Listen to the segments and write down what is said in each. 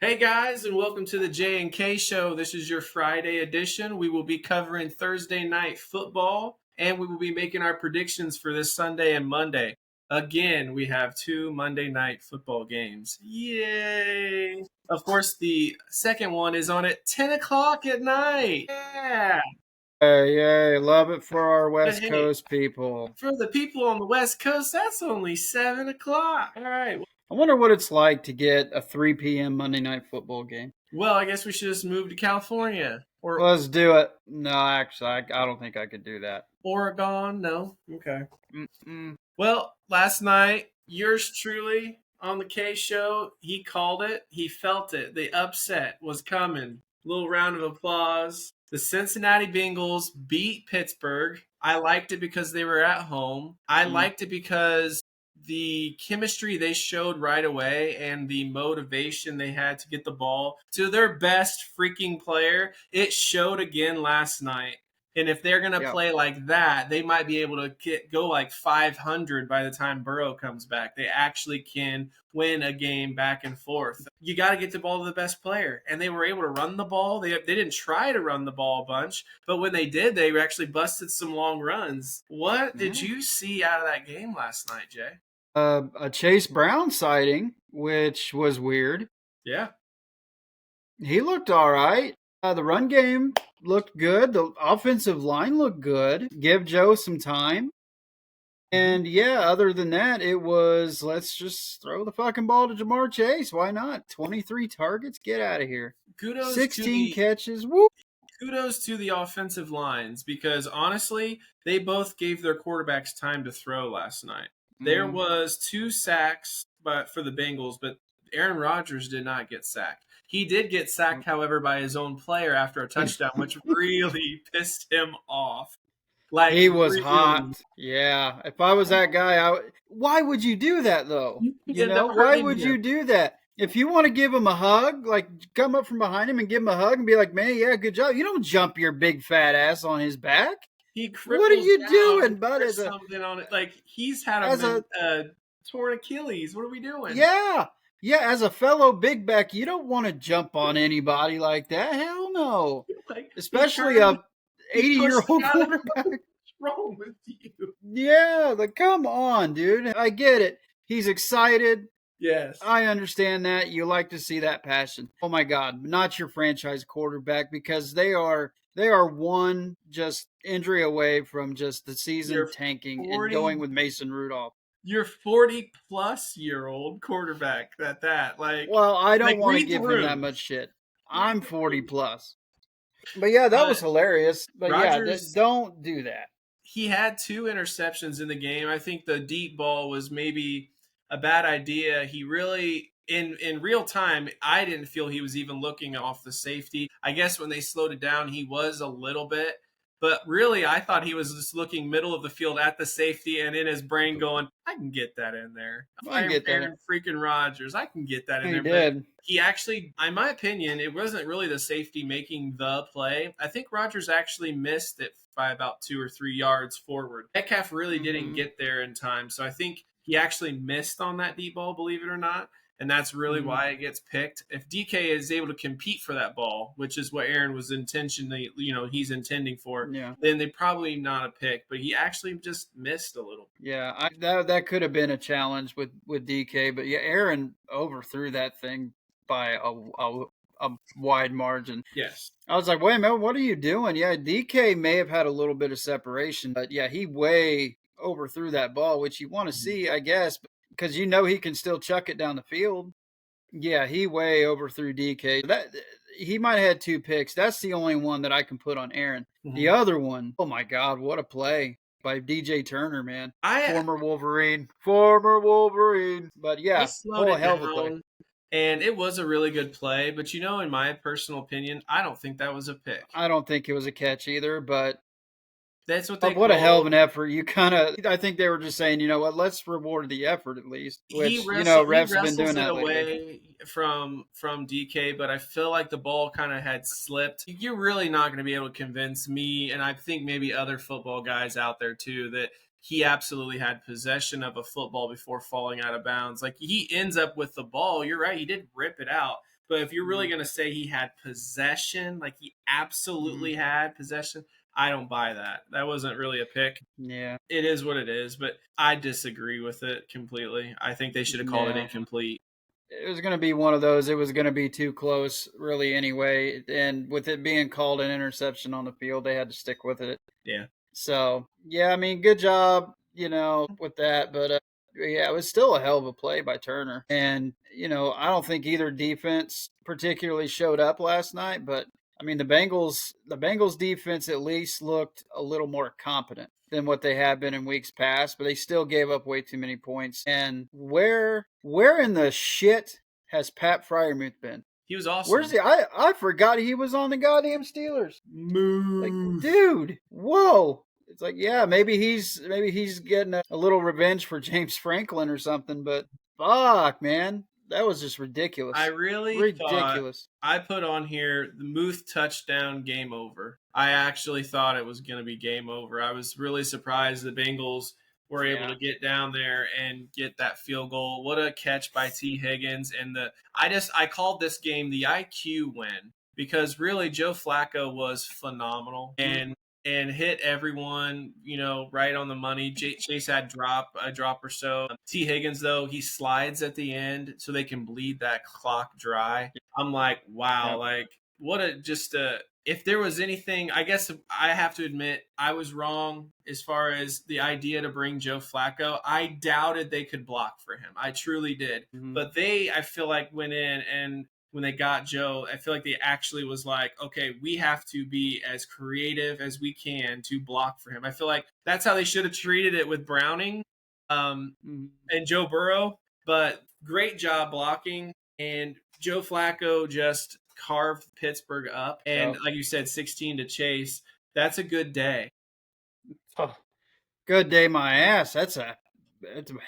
Hey guys, and welcome to the J and K Show. This is your Friday edition. We will be covering Thursday night football, and we will be making our predictions for this Sunday and Monday. Again, we have two Monday night football games. Yay! Of course, the second one is on at 10 o'clock at night. Yeah! Hey, yay, love it for our But West hey, Coast people. for the people on the West Coast, that's only 7 o'clock. All right. I wonder what it's like to get a 3 p.m. Monday night football game. Well, I guess we should just move to California or Let's do it. No, actually, I don't think I could do that. Oregon. No? Okay. Mm-mm. Well, last night, yours truly on the K Show, he called it. He felt it. The upset was coming. Little round of applause. The Cincinnati Bengals beat Pittsburgh. I liked it because they were at home. I liked it because the chemistry they showed right away and the motivation they had to get the ball to their best freaking player, it showed again last night. And if they're going to Yep. play like that, they might be able to go like 500 by the time Burrow comes back. They actually can win a game back and forth. You got to get the ball to the best player. And they were able to run the ball. They didn't try to run the ball a bunch, but when they did, they actually busted some long runs. What did you see out of that game last night, Jay? A Chase Brown sighting, which was weird. Yeah. He looked all right. The run game looked good. The offensive line looked good. Give Joe some time. And yeah, other than that, it was let's just throw the fucking ball to Jamar Chase. Why not? 23 targets. Get out of here. Kudos to 16 the catches. Woo! kudos to the offensive lines because honestly, they both gave their quarterbacks time to throw last night. There was 2 sacks but for the Bengals, but Aaron Rodgers did not get sacked. He did get sacked, however, by his own player after a touchdown, which really pissed him off. Like He was really, hot. Yeah. If I was that guy, why would you do that though? you end up Why hurting would him. you do that? If you want to give him a hug, like come up from behind him and give him a hug and be like, "Man, yeah, good job." You don't jump your big fat ass on his back. He What are cripples you down doing, bud? or something on it. Like he's had As a a torn Achilles. What are we doing? yeah, yeah, as a fellow big back, you don't want to jump on anybody like that. Hell no. Like he Especially turned, a he 80 pushed year the old guy. quarterback. What's wrong with you? Yeah, like come on, dude. I get it. He's excited. Yes. I understand that. You like to see that passion. Oh my God, not your franchise quarterback because they are one just injury away from just the season Your tanking and 40 going with Mason Rudolph. your 40 plus year old quarterback at that. Well, I don't want to Read the give him that room. much shit. Read I'm the 40 room. plus. But yeah, that was But hilarious. But yeah, Rogers, don't do that. he had 2 interceptions in the game. I think the deep ball was maybe a bad idea. He really in real time, I didn't feel he was even looking off the safety. I guess when they slowed it down, he was a little bit, but really, I thought he was just looking middle of the field at the safety and in his brain going, "I can get that in there. If I can I'm get that. Aaron freaking Rodgers, I can get that in He there." But did. he actually, in my opinion, it wasn't really the safety making the play. I think Rodgers actually missed it by about 2 or 3 yards forward. Metcalf really didn't Mm-hmm. get there in time. So I think he actually missed on that deep ball, believe it or not. And that's really Mm-hmm. why it gets picked. If DK is able to compete for that ball, which is what Aaron was intentionally, he's intending for, Yeah. then they probably not a pick. But he actually just missed a little. Yeah, that could have been a challenge with DK, but yeah, Aaron overthrew that thing by a wide margin. Yes. I was like, wait a minute, what are you doing? Yeah, DK may have had a little bit of separation, but yeah, he way overthrew that ball, which you want to see, I guess, because he can still chuck it down the field. Yeah, he way overthrew DK. That he might have had 2 picks. That's the only one that I can put on Aaron. The Mm-hmm. other one, oh my God, what a play by DJ Turner, man. I Former Wolverine. Former Wolverine. But he yeah, slowed oh it hell of a play. down, and it was a really good play. But in my personal opinion, I don't think that was a pick. I don't think it was a catch either, but That's what they what a hell of call. an effort. I think they were just saying, you know what, let's reward the effort at least, He which, he refs have been doing wrestles it that lately. away from DK, but I feel like the ball kind of had slipped. You're really not going to be able to convince me, and I think maybe other football guys out there too, that he absolutely had possession of a football before falling out of bounds. Like he ends up with the ball. You're right, he did rip it out, But if you're really going to say he had possession, like he absolutely Mhm. had possession, I don't buy that. That wasn't really a pick. Yeah. It is what it is, but I disagree with it completely. I think they should have called it Yeah. incomplete. It was going to be one of those. It was going to be too close, really, anyway. And with it being called an interception on the field, they had to stick with it. Yeah. So, yeah, I mean, good job, with that. But yeah, it was still a hell of a play by Turner. And, I don't think either defense particularly showed up last night. But I mean, the Bengals defense at least looked a little more competent than what they have been in weeks past, but they still gave up way too many points. And where in the shit has Pat Fryermuth been? He was Where's awesome. he? I forgot he was on the goddamn Steelers. Like, Move. dude, whoa. It's like, yeah, maybe he's getting a little revenge for James Franklin or something, but fuck, man. That was just I ridiculous. really thought Ridiculous. I put on here the Muth touchdown game over. I actually thought it was going to be game over. I was really surprised the Bengals were able Yeah. to get down there and get that field goal. What a catch by T Higgins and I called this game the IQ win because really Joe Flacco was phenomenal and hit everyone, right on the money. Chase had a drop or so. T Higgins though, he slides at the end so they can bleed that clock dry. I'm like, wow, Yeah. like what a just a if there was anything, I guess I have to admit I was wrong as far as the idea to bring Joe Flacco. I doubted they could block for him. I truly did. Mm-hmm. But I feel like, went in and when they got Joe, I feel like they actually was like, okay, we have to be as creative as we can to block for him. I feel like that's how they should have treated it with Browning Mm-hmm. and Joe Burrow. But great job blocking. And Joe Flacco just carved Pittsburgh up. And Yep. like you said, 16 to Chase. That's a good day. Oh, good day, my ass. It's a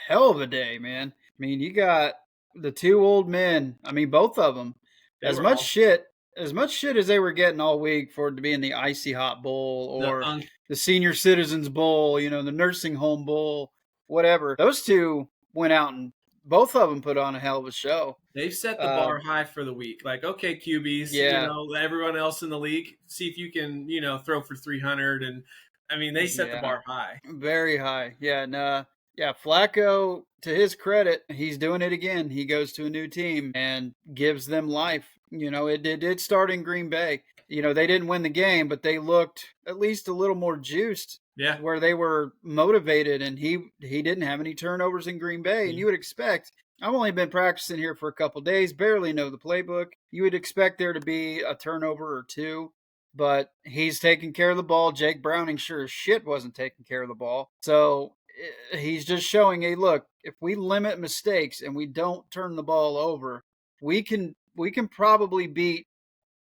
hell of a day, man. I mean, you got the two old men. I mean, both of them. They As were much all shit, as much shit as they were getting all week for it to be in the icy hot bowl the or the senior citizens bowl, the nursing home bowl, whatever. Those two went out and both of them put on a hell of a show. they've set the Uh, bar high for the week. Like, okay, QBs, yeah, everyone else in the league, see if you can, throw for 300. And I mean, they set the yeah, bar high. very high. Yeah, no, yeah. Flacco, to his credit, he's doing it again. He goes to a new team and gives them life. It did start in Green Bay. They didn't win the game, but they looked at least a little more juiced, Yeah. where they were motivated. And he didn't have any turnovers in Green Bay, and you would expect. I've only been practicing here for a couple days, barely know the playbook. You would expect there to be a turnover or two, but he's taking care of the ball. Jake Browning sure as shit wasn't taking care of the ball. So he's just showing, hey, look, if we limit mistakes and we don't turn the ball over, we can probably beat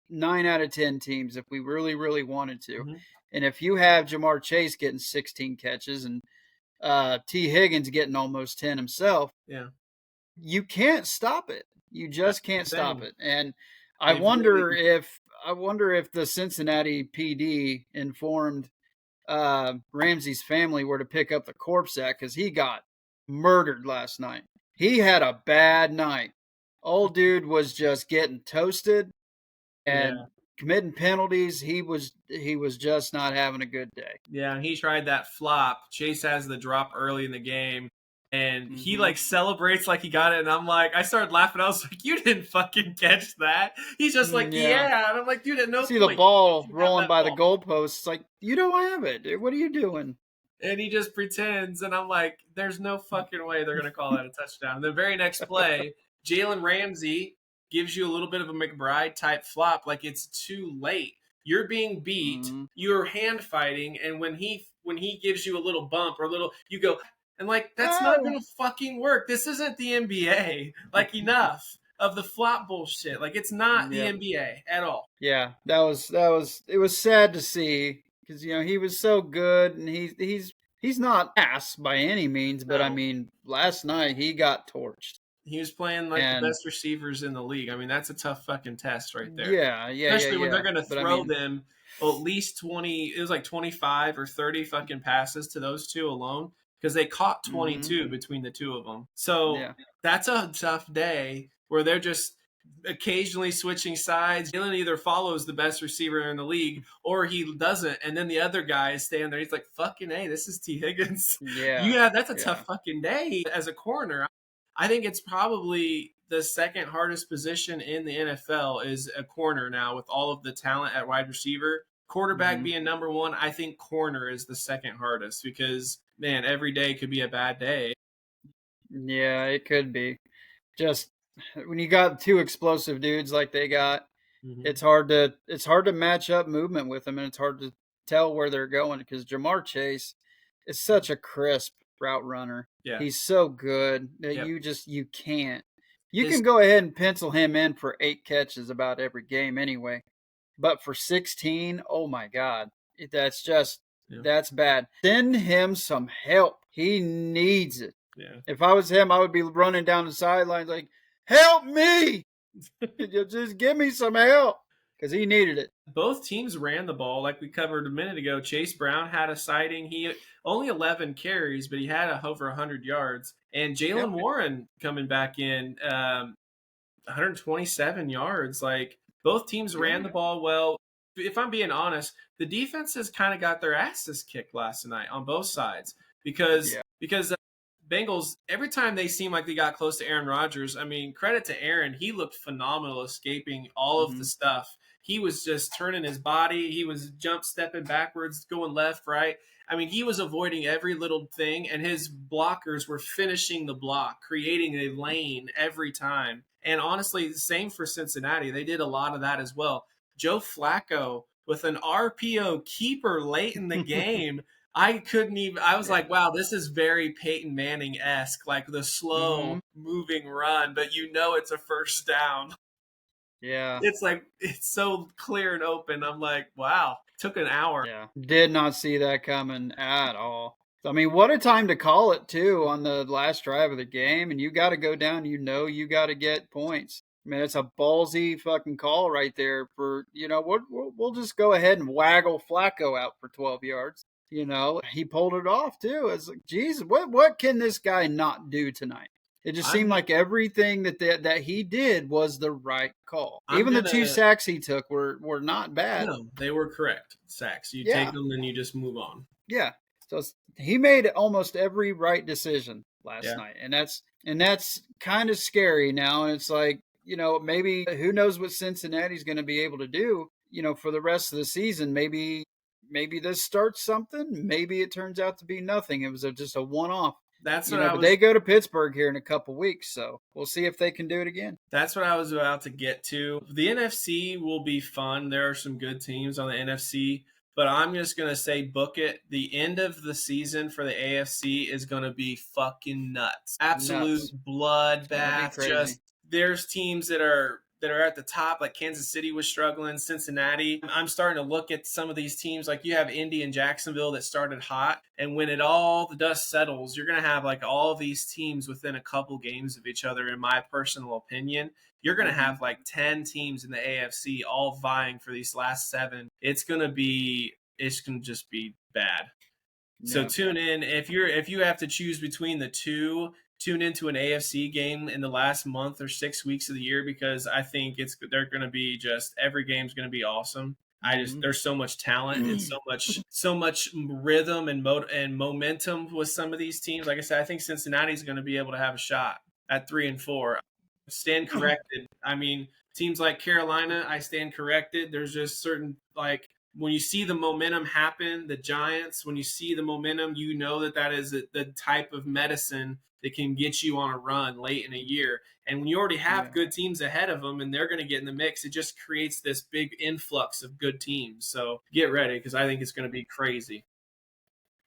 9 out of 10 teams if we really, really wanted to. Mm-hmm. And if you have Jamar Chase getting 16 catches and T. Higgins getting almost 10 himself, Yeah. you can't stop it. You That's just can't the stop thing. it. And I They've really, wonder if I wonder if the Cincinnati PD informed Ramsey's family where to pick up the corpse at, because he got murdered last night. He had a bad night. Old dude was just getting toasted and yeah. committing penalties. He was just not having a good day. Yeah, and he tried that flop. Chase has the drop early in the game, and he Mm-hmm. like celebrates like he got it. And I'm like, I started laughing. I was like, you didn't fucking catch that. He's just like, Yeah. yeah. And I'm like, dude, at no See the point did ball you have rolling that by the ball. goalposts. It's like, you don't have it, dude. What are you doing? And he just pretends. And I'm like, there's no fucking way they're going to call that a touchdown. And the very next play, Jalen Ramsey gives you a little bit of a McBride type flop. Like, it's too late. You're being beat. Mm-hmm. You're hand fighting. And when he gives you a little bump or a little, you go, and like, that's not Oh. going to fucking work. This isn't the NBA. Like, enough of the flop bullshit. Like, it's not the Yep. NBA at all. Yeah, that was it was sad to see, because he was so good, and he's not ass by any means, but I No. mean last night he got torched. He was playing like the And best receivers in the league. I mean, that's a tough fucking test right there. yeah, yeah, yeah, Especially when they're yeah. going to But I throw mean, them at least 20, it was like 25 or 30 fucking passes to those two alone because they caught mm-hmm, 22 between the two of them. So yeah, that's a tough day where they're just occasionally switching sides. Jalen either follows the best receiver in the league or he doesn't, and then the other guy is standing there. He's like, "Fucking hey, this is T Higgins." Yeah, That's a yeah. tough fucking day as a corner. I think it's probably the second hardest position in the NFL is a corner now with all of the talent at wide receiver. Quarterback Mm-hmm. being number one, I think corner is the second hardest because man, every day could be a bad day. Yeah, it could be. Just when you got two explosive dudes like they got, Mm-hmm. it's hard to match up movement with them, and it's hard to tell where they're going because Jamar Chase is such a crisp route runner. Yeah. He's so good that Yep. you can't. You His can go ahead and pencil him in for 8 catches about every game anyway. But for 16, oh my God, that's just yeah. that's bad. Send him some help. He needs it. Yeah. If I was him, I would be running down the sidelines like, "Help me! Just give me some help," because he needed it. Both teams ran the ball like we covered a minute ago. Chase Brown had a sighting. He only 11 carries, but he had over 100 yards. And Yep. Jalen Warren coming back in, 127 yards. Like both teams Yeah. ran the ball well. If I'm being honest, the defenses kind of got their asses kicked last night on both sides because Yeah. Bengals, every time they seemed like they got close to Aaron Rodgers, I mean, credit to Aaron. He looked phenomenal escaping all of the Mm-hmm. stuff. He was just turning his body. He was jump stepping backwards, going left, right. I mean, he was avoiding every little thing, and his blockers were finishing the block, creating a lane every time. And honestly, the same for Cincinnati. They did a lot of that as well. Joe Flacco with an RPO keeper late in the game. I couldn't even. I was Yeah. like, wow, this is very Peyton Manning esque, like the Mm-hmm. slow moving run, but it's a first down. Yeah. It's like it's so clear and open. I'm like, wow, took an hour. Yeah. Did not see that coming at all. I mean, what a time to call it too on the last drive of the game, and you got to go down. You got to get points. I mean, it's a ballsy fucking call right there. For we'll just go ahead and waggle Flacco out for 12 yards. He pulled it off too. It's like, Jesus, what can this guy not do tonight? It just I'm seemed gonna, like everything that he did was the right call. I'm Even the two gonna. sacks he took were not bad. No, they were correct sacks. You take Yeah, them and you just move on. yeah. So he made almost every right decision last Yeah, night, and that's kind of scary now. And it's like maybe who knows what Cincinnati's going to be able to do. For the rest of the season, maybe this starts something. Maybe it turns out to be nothing. It was just a one off. that's what I But was. they go to Pittsburgh here in a couple weeks, so we'll see if they can do it again. That's what I was about to get to. The NFC will be fun. There are some good teams on the NFC, but I'm just going to say book it. The end of the season for the AFC is going to be fucking nuts. Absolute Nuts. It's gonna be bloodbath. crazy. Just there's teams that are at the top, like Kansas City was struggling, Cincinnati. I'm starting to look at some of these teams, like you have Indy and Jacksonville that started hot, and when the dust settles, you're going to have like all these teams within a couple games of each other. In my personal opinion, you're going to Mm-hmm. have like 10 teams in the AFC all vying for these last 7. It's going to just be bad. So Yeah. tune in if you have to choose between the two. Tune into an AFC game in the last month or 6 weeks of the year because I think they're going to be just every game's going to be awesome. Mm-hmm. There's so much talent and so much rhythm and momentum with some of these teams. Like I said, I think Cincinnati's going to be able to have a shot at 3-4. Stand corrected. I mean, teams like Carolina, I stand corrected. There's just certain like when you see the momentum happen, the Giants, when you see the momentum, that is the type of medicine that can get you on a run late in a year. And when you already have Yeah. good teams ahead of them and they're going to get in the mix, it just creates this big influx of good teams. So get ready because I think it's going to be crazy.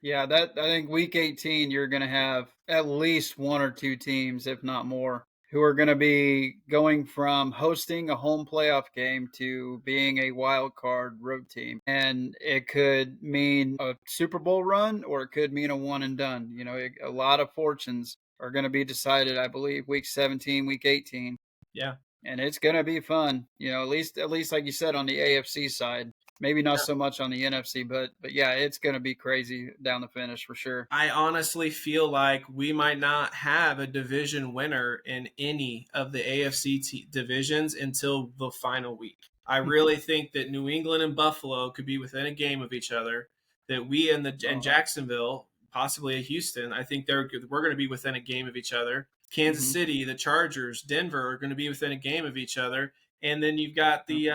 Yeah, that I think week 18 you're going to have at least one or two teams, if not more, who are going to be going from hosting a home playoff game to being a wild card road team. And it could mean a Super Bowl run or it could mean a one and done. A lot of fortunes are going to be decided, I believe, week 17, week 18. Yeah. And it's going to be fun, at least like you said on the AFC side. Maybe not so much on the NFC, but yeah, it's going to be crazy down the finish for sure. I honestly feel like we might not have a division winner in any of the AFC divisions until the final week. I really think that New England and Buffalo could be within a game of each other. That we and Uh, Jacksonville, possibly Houston, I think we're going to be within a game of each other. Kansas mm-hmm, City, the Chargers, Denver are going to be within a game of each other, and then you've got the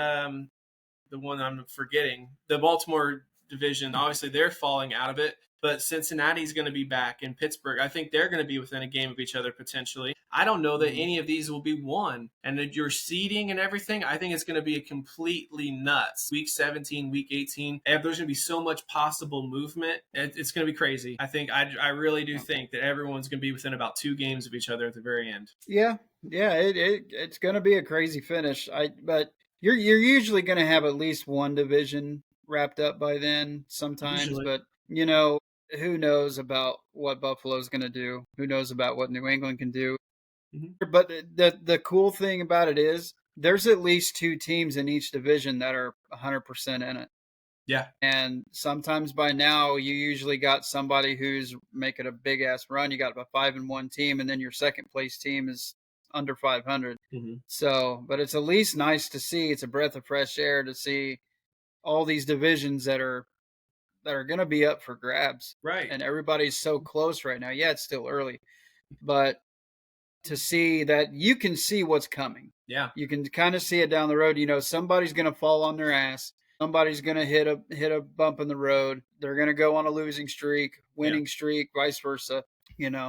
one I'm forgetting, the Baltimore division. Obviously, they're falling out of it, but Cincinnati's going to be back, in Pittsburgh, I think they're going to be within a game of each other potentially. I don't know that mm-hmm. any of these will be won, and your seeding and everything, I think it's going to be a completely nuts. Week 17, week 18, there's going to be so much possible movement. It's going to be crazy. I really do think that everyone's going to be within about 2 games of each other at the very end. Yeah, yeah, it's going to be a crazy finish. But you're usually going to have at least one division wrapped up by then sometimes, Usually. but who knows about what Buffalo's going to do? Who knows about what New England can do? Mm-hmm. But the cool thing about it is there's at least two teams in each division that are 100% in it. Yeah. And sometimes by now you usually got somebody who's making a big ass run. You got a 5-1 team, and then your second place team is under 500. Mm-hmm. So, but it's at least nice to see. It's a breath of fresh air to see all these divisions that are going to be up for grabs, Right. and everybody's so close right now. Yeah, it's still early, but to see that you can see what's coming. Yeah. You can kind of see it down the road. Somebody's going to fall on their ass. Somebody's going to hit a bump in the road. They're going to go on a losing streak, Yeah. winning streak, vice versa.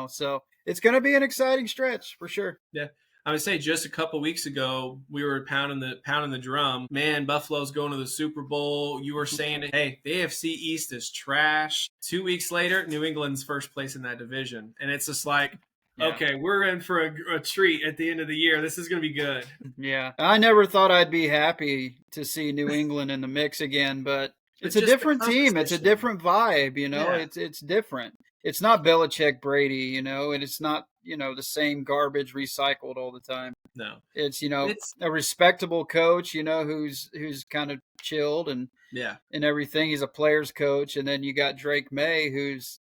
So it's going to be an exciting stretch for sure. Yeah. I would say just a couple weeks ago, we were pounding the drum. Man, Buffalo's going to the Super Bowl. You were saying, hey, the AFC East is trash. 2 weeks later, New England's first place in that division, and it's just like, Yeah. okay, we're in for a treat at the end of the year. This is going to be good. Yeah. I never thought I'd be happy to see New England in the mix again, but it's a Just the different team. It's a composition. different vibe, Yeah. It's different. It's not Belichick Brady, and it's not, the same garbage recycled all the time. No. It's, It's a respectable coach, who's kind of chilled yeah. and everything. He's a player's coach, and then you got Drake May who's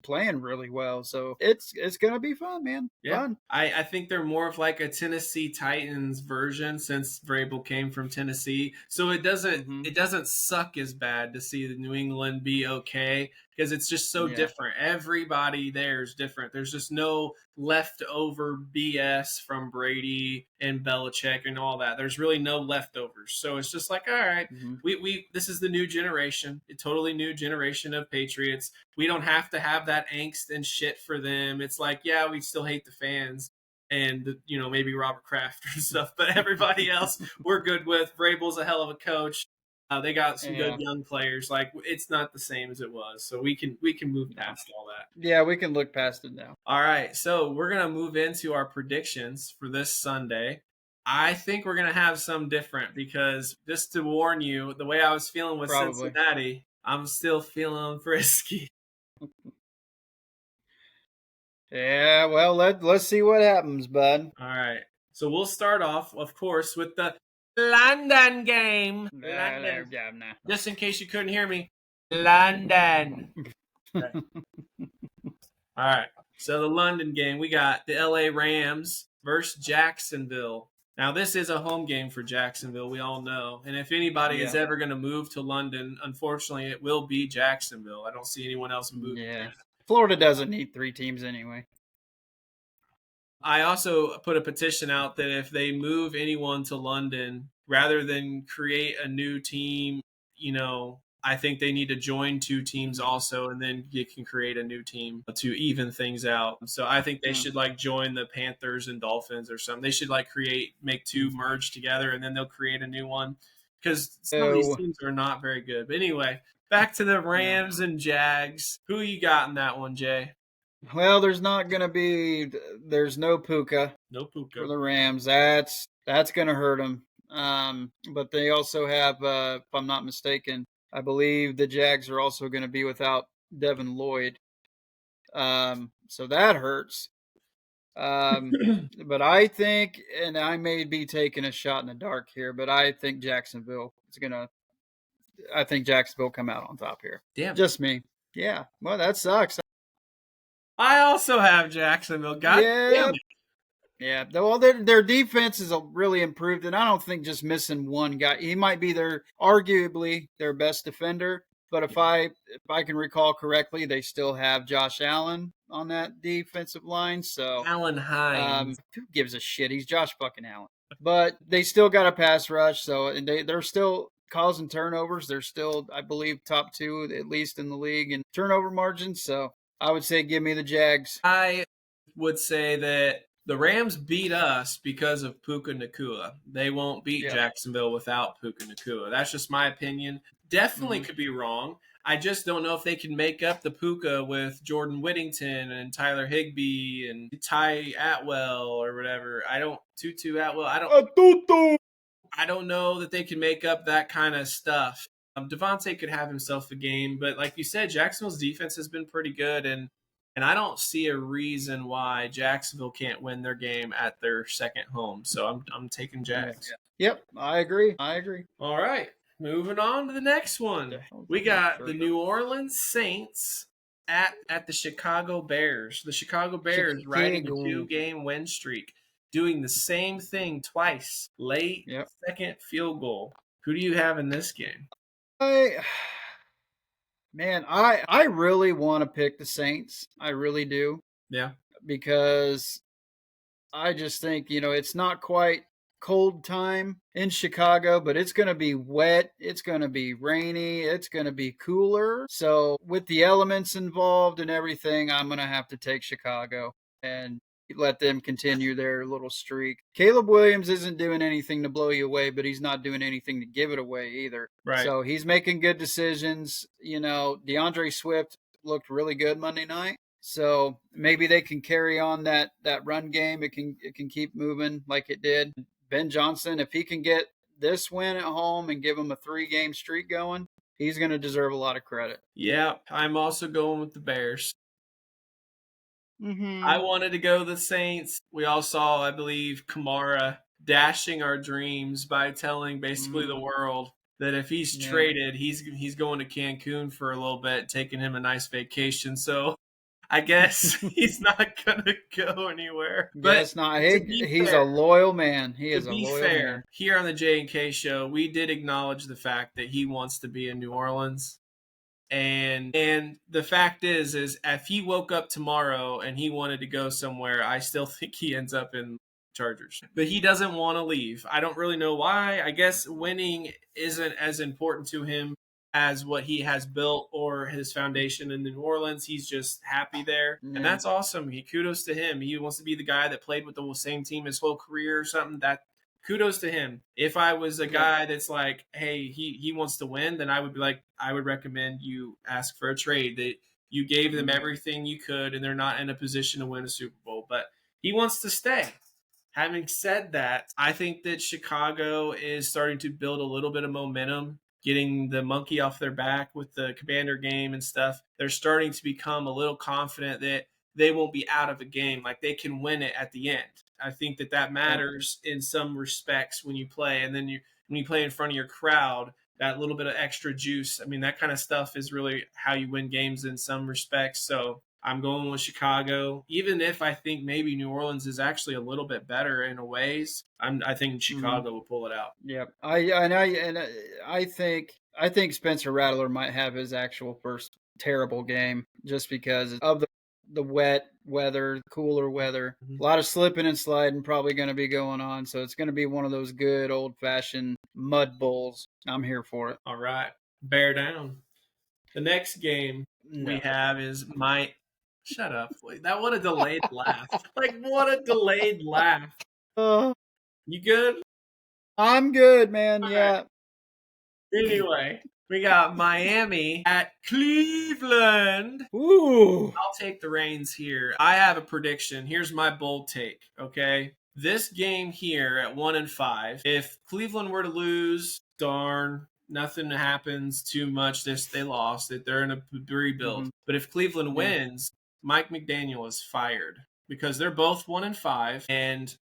playing really well. So it's gonna be fun, man. Yeah. Fun. I think they're more of like a Tennessee Titans version since Vrabel came from Tennessee. So it doesn't Mm-hmm. it doesn't suck as bad to see the New England be okay because it's just so Yeah. different. Everybody there is different. There's just no leftover BS from Brady and Belichick and all that. There's really no leftovers. So it's just like, all right, Mm-hmm. we this is the new generation, a totally new generation of Patriots. We don't have to have that angst and shit for them. It's like, yeah, we still hate the fans and maybe Robert Kraft and stuff, but everybody else we're good with. Vrabel's a hell of a coach. They got some good Yeah. young players. Like it's not the same as it was, so we can move No. past all that. Yeah, we can look past it now. All right, so we're gonna move into our predictions for this Sunday. I think we're gonna have some different because just to warn you, the way I was feeling with Probably. Cincinnati, I'm still feeling frisky. Yeah, well, let's see what happens, bud. All right. So we'll start off, of course, with the London game. London. Just in case you couldn't hear me, London. Okay. All right. So the London game, we got the LA Rams versus Jacksonville. Now, this is a home game for Jacksonville, we all know. And if anybody is Yeah. ever going to move to London, unfortunately, it will be Jacksonville. I don't see anyone else moving. Yeah. Florida doesn't need 3 teams anyway. I also put a petition out that if they move anyone to London, rather than create a new team, I think they need to join 2 teams also, and then you can create a new team to even things out. So I think they should join the Panthers and Dolphins or something. They should make 2 merge together, and then they'll create a new one because some of these teams are not very good. But anyway, back to the Rams and Jags. Who you got in that one, Jay? Well, there's no Puka. No Puka For the Rams. That's going to hurt them. But they also have, if I'm not mistaken, I believe the Jags are also going to be without Devin Lloyd. So that hurts. But I think, and I may be taking a shot in the dark here, but I think Jacksonville is going to I think Jacksonville come out on top here. Damn. Just me. Yeah. Well, that sucks. I also have Jacksonville. God damn Yeah. it. Yeah. Well, their defense is really improved, and I don't think just missing one guy. He might be arguably their best defender. But if I can recall correctly, they still have Josh Allen on that defensive line. So Allen Hines. who gives a shit? He's Josh fucking Allen. But they still got a pass rush, so and they're still causing turnovers. They're still, I believe, top two at least in the league in turnover margins. So I would say give me the Jags. I would say that the Rams beat us because of Puka Nakua. They won't beat Yeah. Jacksonville without Puka Nakua. That's just my opinion. Definitely could be wrong. I just don't know if they can make up the Puka with Jordan Whittington and Tyler Higbee and Ty Atwell or whatever. Tutu Atwell. I don't know that they can make up that kind of stuff. Devontae could have himself a game, but like you said, Jacksonville's defense has been pretty good, and I don't see a reason why Jacksonville can't win their game at their second home. So I'm taking Jags. Yep, I agree. All right, moving on to the next one. We got the New Orleans Saints at the Chicago Bears. The Chicago Bears riding a 2-game win streak, doing the same thing twice. Late second field goal. Who do you have in this game? I really want to pick the Saints. I really do. Yeah. Because I just think, it's not quite cold time in Chicago, but it's going to be wet. It's going to be rainy. It's going to be cooler. So with the elements involved and everything, I'm going to have to take Chicago and let them continue their little streak. Caleb Williams isn't doing anything to blow you away, but he's not doing anything to give it away either. Right. So he's making good decisions. DeAndre Swift looked really good Monday night. So maybe they can carry on that run game. It can keep moving like it did. Ben Johnson, if he can get this win at home and give him a 3-game streak going, he's going to deserve a lot of credit. Yeah, I'm also going with the Bears. Mm-hmm. I wanted to go the Saints. We all saw, I believe, Kamara dashing our dreams by telling basically the world that if he's traded, he's going to Cancun for a little bit, taking him a nice vacation. So I guess he's not going to go anywhere. But not. He's a loyal man. He is a loyal man. Here on the J&K show, we did acknowledge the fact that he wants to be in New Orleans. And the fact is if he woke up tomorrow and he wanted to go somewhere, I still think he ends up in Chargers. But he doesn't want to leave. I don't really know why. I guess winning isn't as important to him as what he has built or his foundation in New Orleans. He's just happy there. And that's awesome. Kudos to him. He wants to be the guy that played with the same team his whole career or something. Kudos to him. If I was a guy that's like, hey, he wants to win, then I would be like, I would recommend you ask for a trade. That you gave them everything you could, and they're not in a position to win a Super Bowl. But he wants to stay. Having said that, I think that Chicago is starting to build a little bit of momentum, getting the monkey off their back with the Commander game and stuff. They're starting to become a little confident that they won't be out of a game. Like they can win it at the end. I think that matters in some respects when you play. And then when you play in front of your crowd, that little bit of extra juice. I mean, that kind of stuff is really how you win games in some respects. So I'm going with Chicago, even if I think maybe New Orleans is actually a little bit better in a ways. I think Chicago will pull it out. Yeah, I think Spencer Rattler might have his actual first terrible game just because of the wet weather, cooler weather. A lot of slipping and sliding probably going to be going on, so it's going to be one of those good old-fashioned mud bowls. I'm here for it. All right, bear down. The next game we have is Shut up, please. That what a delayed laugh. Like what a delayed laugh. You good? I'm good, man. All yeah. Right. Anyway, we got Miami at Cleveland. Ooh. I'll take the reins here. I have a prediction. Here's my bold take, okay? This game here at 1-5, if Cleveland were to lose, darn, nothing happens too much. They lost. They're in a rebuild. But if Cleveland wins, Mike McDaniel is fired. because they're both 1-5, and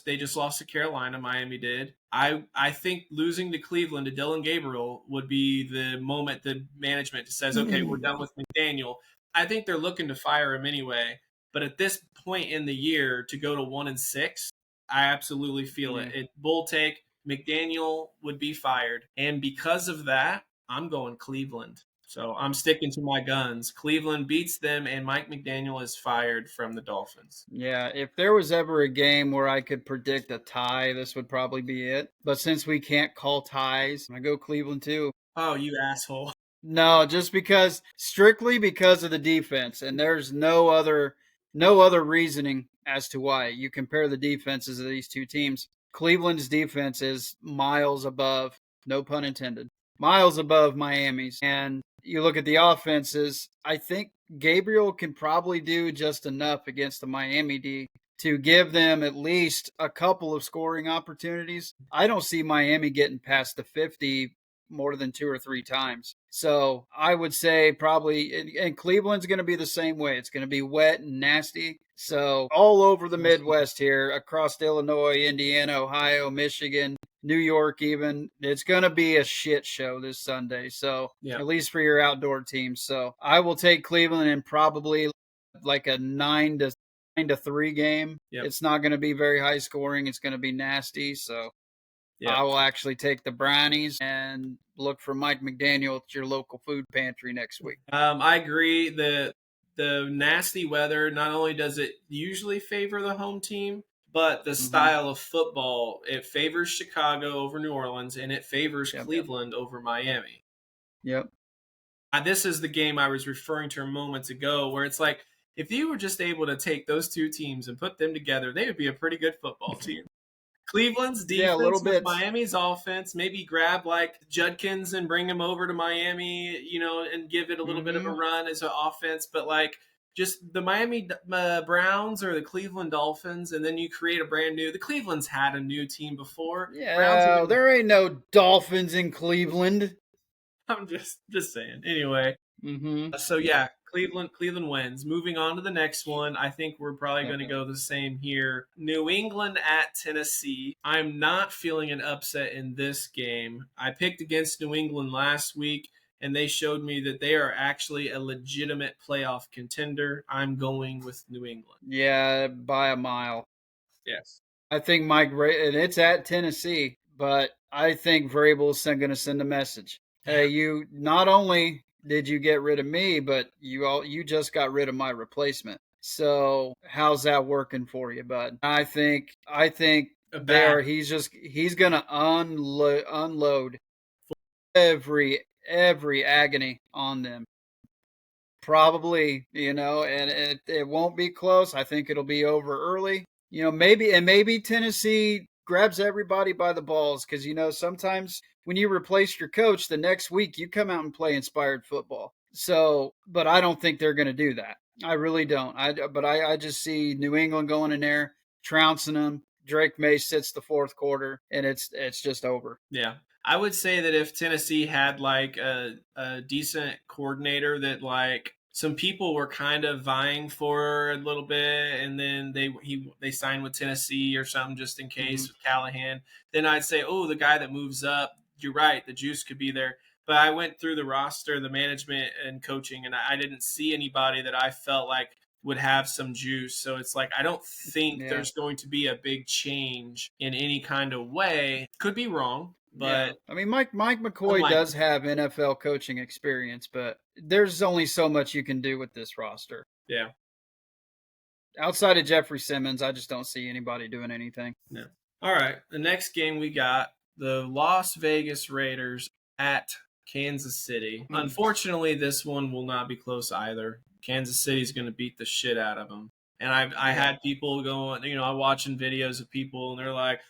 they just lost to Carolina. Miami did. I think losing to Cleveland to Dylan Gabriel would be the moment the management says, okay, we're done with McDaniel. I think they're looking to fire him anyway. But at this point in the year, to go to 1-6, I absolutely feel Yeah. it. Bull take. McDaniel would be fired, and because of that, I'm going Cleveland. So I'm sticking to my guns. Cleveland beats them, and Mike McDaniel is fired from the Dolphins. Yeah, if there was ever a game where I could predict a tie, this would probably be it. But since we can't call ties, I go Cleveland too. Oh, you asshole. No, just strictly because of the defense, and there's no other reasoning as to why. You compare the defenses of these two teams. Cleveland's defense is miles above, no pun intended, miles above Miami's. And you look at the offenses, I think Gabriel can probably do just enough against the Miami D to give them at least a couple of scoring opportunities. I don't see Miami getting past the 50 more than 2 or 3 times. So I would say probably, and Cleveland's going to be the same way. It's going to be wet and nasty. So all over the Midwest here, across Illinois, Indiana, Ohio, Michigan, New York, even, it's going to be a shit show this Sunday. So Yeah. at least for your outdoor teams. So I will take Cleveland in probably like a 9-3 game. Yep. It's not going to be very high scoring. It's going to be nasty. So Yep. I will actually take the brownies and look for Mike McDaniel at your local food pantry next week. I agree. The nasty weather, not only does it usually favor the home team, but the style of football, it favors Chicago over New Orleans, and it favors Cleveland over Miami. Yep. This is the game I was referring to moments ago, where it's like, if you were just able to take those two teams and put them together, they would be a pretty good football team. Cleveland's defense Yeah, a little with bit. Miami's offense, maybe grab like Judkins and bring him over to Miami, and give it a little bit of a run as an offense. But like just the Miami Browns or the Cleveland Dolphins, and then you create a brand new. The Cleveland's had a new team before. Yeah, there ain't no Dolphins in Cleveland. I'm just saying. Anyway, so yeah, Cleveland wins. Moving on to the next one, I think we're probably going to go the same here. New England at Tennessee. I'm not feeling an upset in this game. I picked against New England last week, and they showed me that they are actually a legitimate playoff contender. I'm going with New England. Yeah, by a mile. Yes. I think and it's at Tennessee, but I think Vrabel's going to send a message. Hey, you not only did you get rid of me, but you just got rid of my replacement. So how's that working for you, bud? I think he's gonna unload every agony on them. Probably, and it won't be close. I think it'll be over early. Maybe Tennessee grabs everybody by the balls because sometimes when you replace your coach, the next week you come out and play inspired football. So, but I don't think they're going to do that. I really don't. I just see New England going in there, trouncing them. Drake May sits the fourth quarter, and it's just over. Yeah. I would say that if Tennessee had like a decent coordinator that like some people were kind of vying for a little bit, and then they signed with Tennessee or something just in case with Callahan, then I'd say, oh, the guy that moves up, you're right, the juice could be there. But I went through the roster, the management and coaching, and I didn't see anybody that I felt like would have some juice. So it's like I don't think there's going to be a big change in any kind of way. Could be wrong. But I mean, Mike McCoy does have NFL coaching experience, but there's only so much you can do with this roster. Yeah. Outside of Jeffrey Simmons, I just don't see anybody doing anything. No. All right. The next game we got the Las Vegas Raiders at Kansas City. Unfortunately, this one will not be close either. Kansas City's going to beat the shit out of them. And I had people going, I'm watching videos of people, and they're like,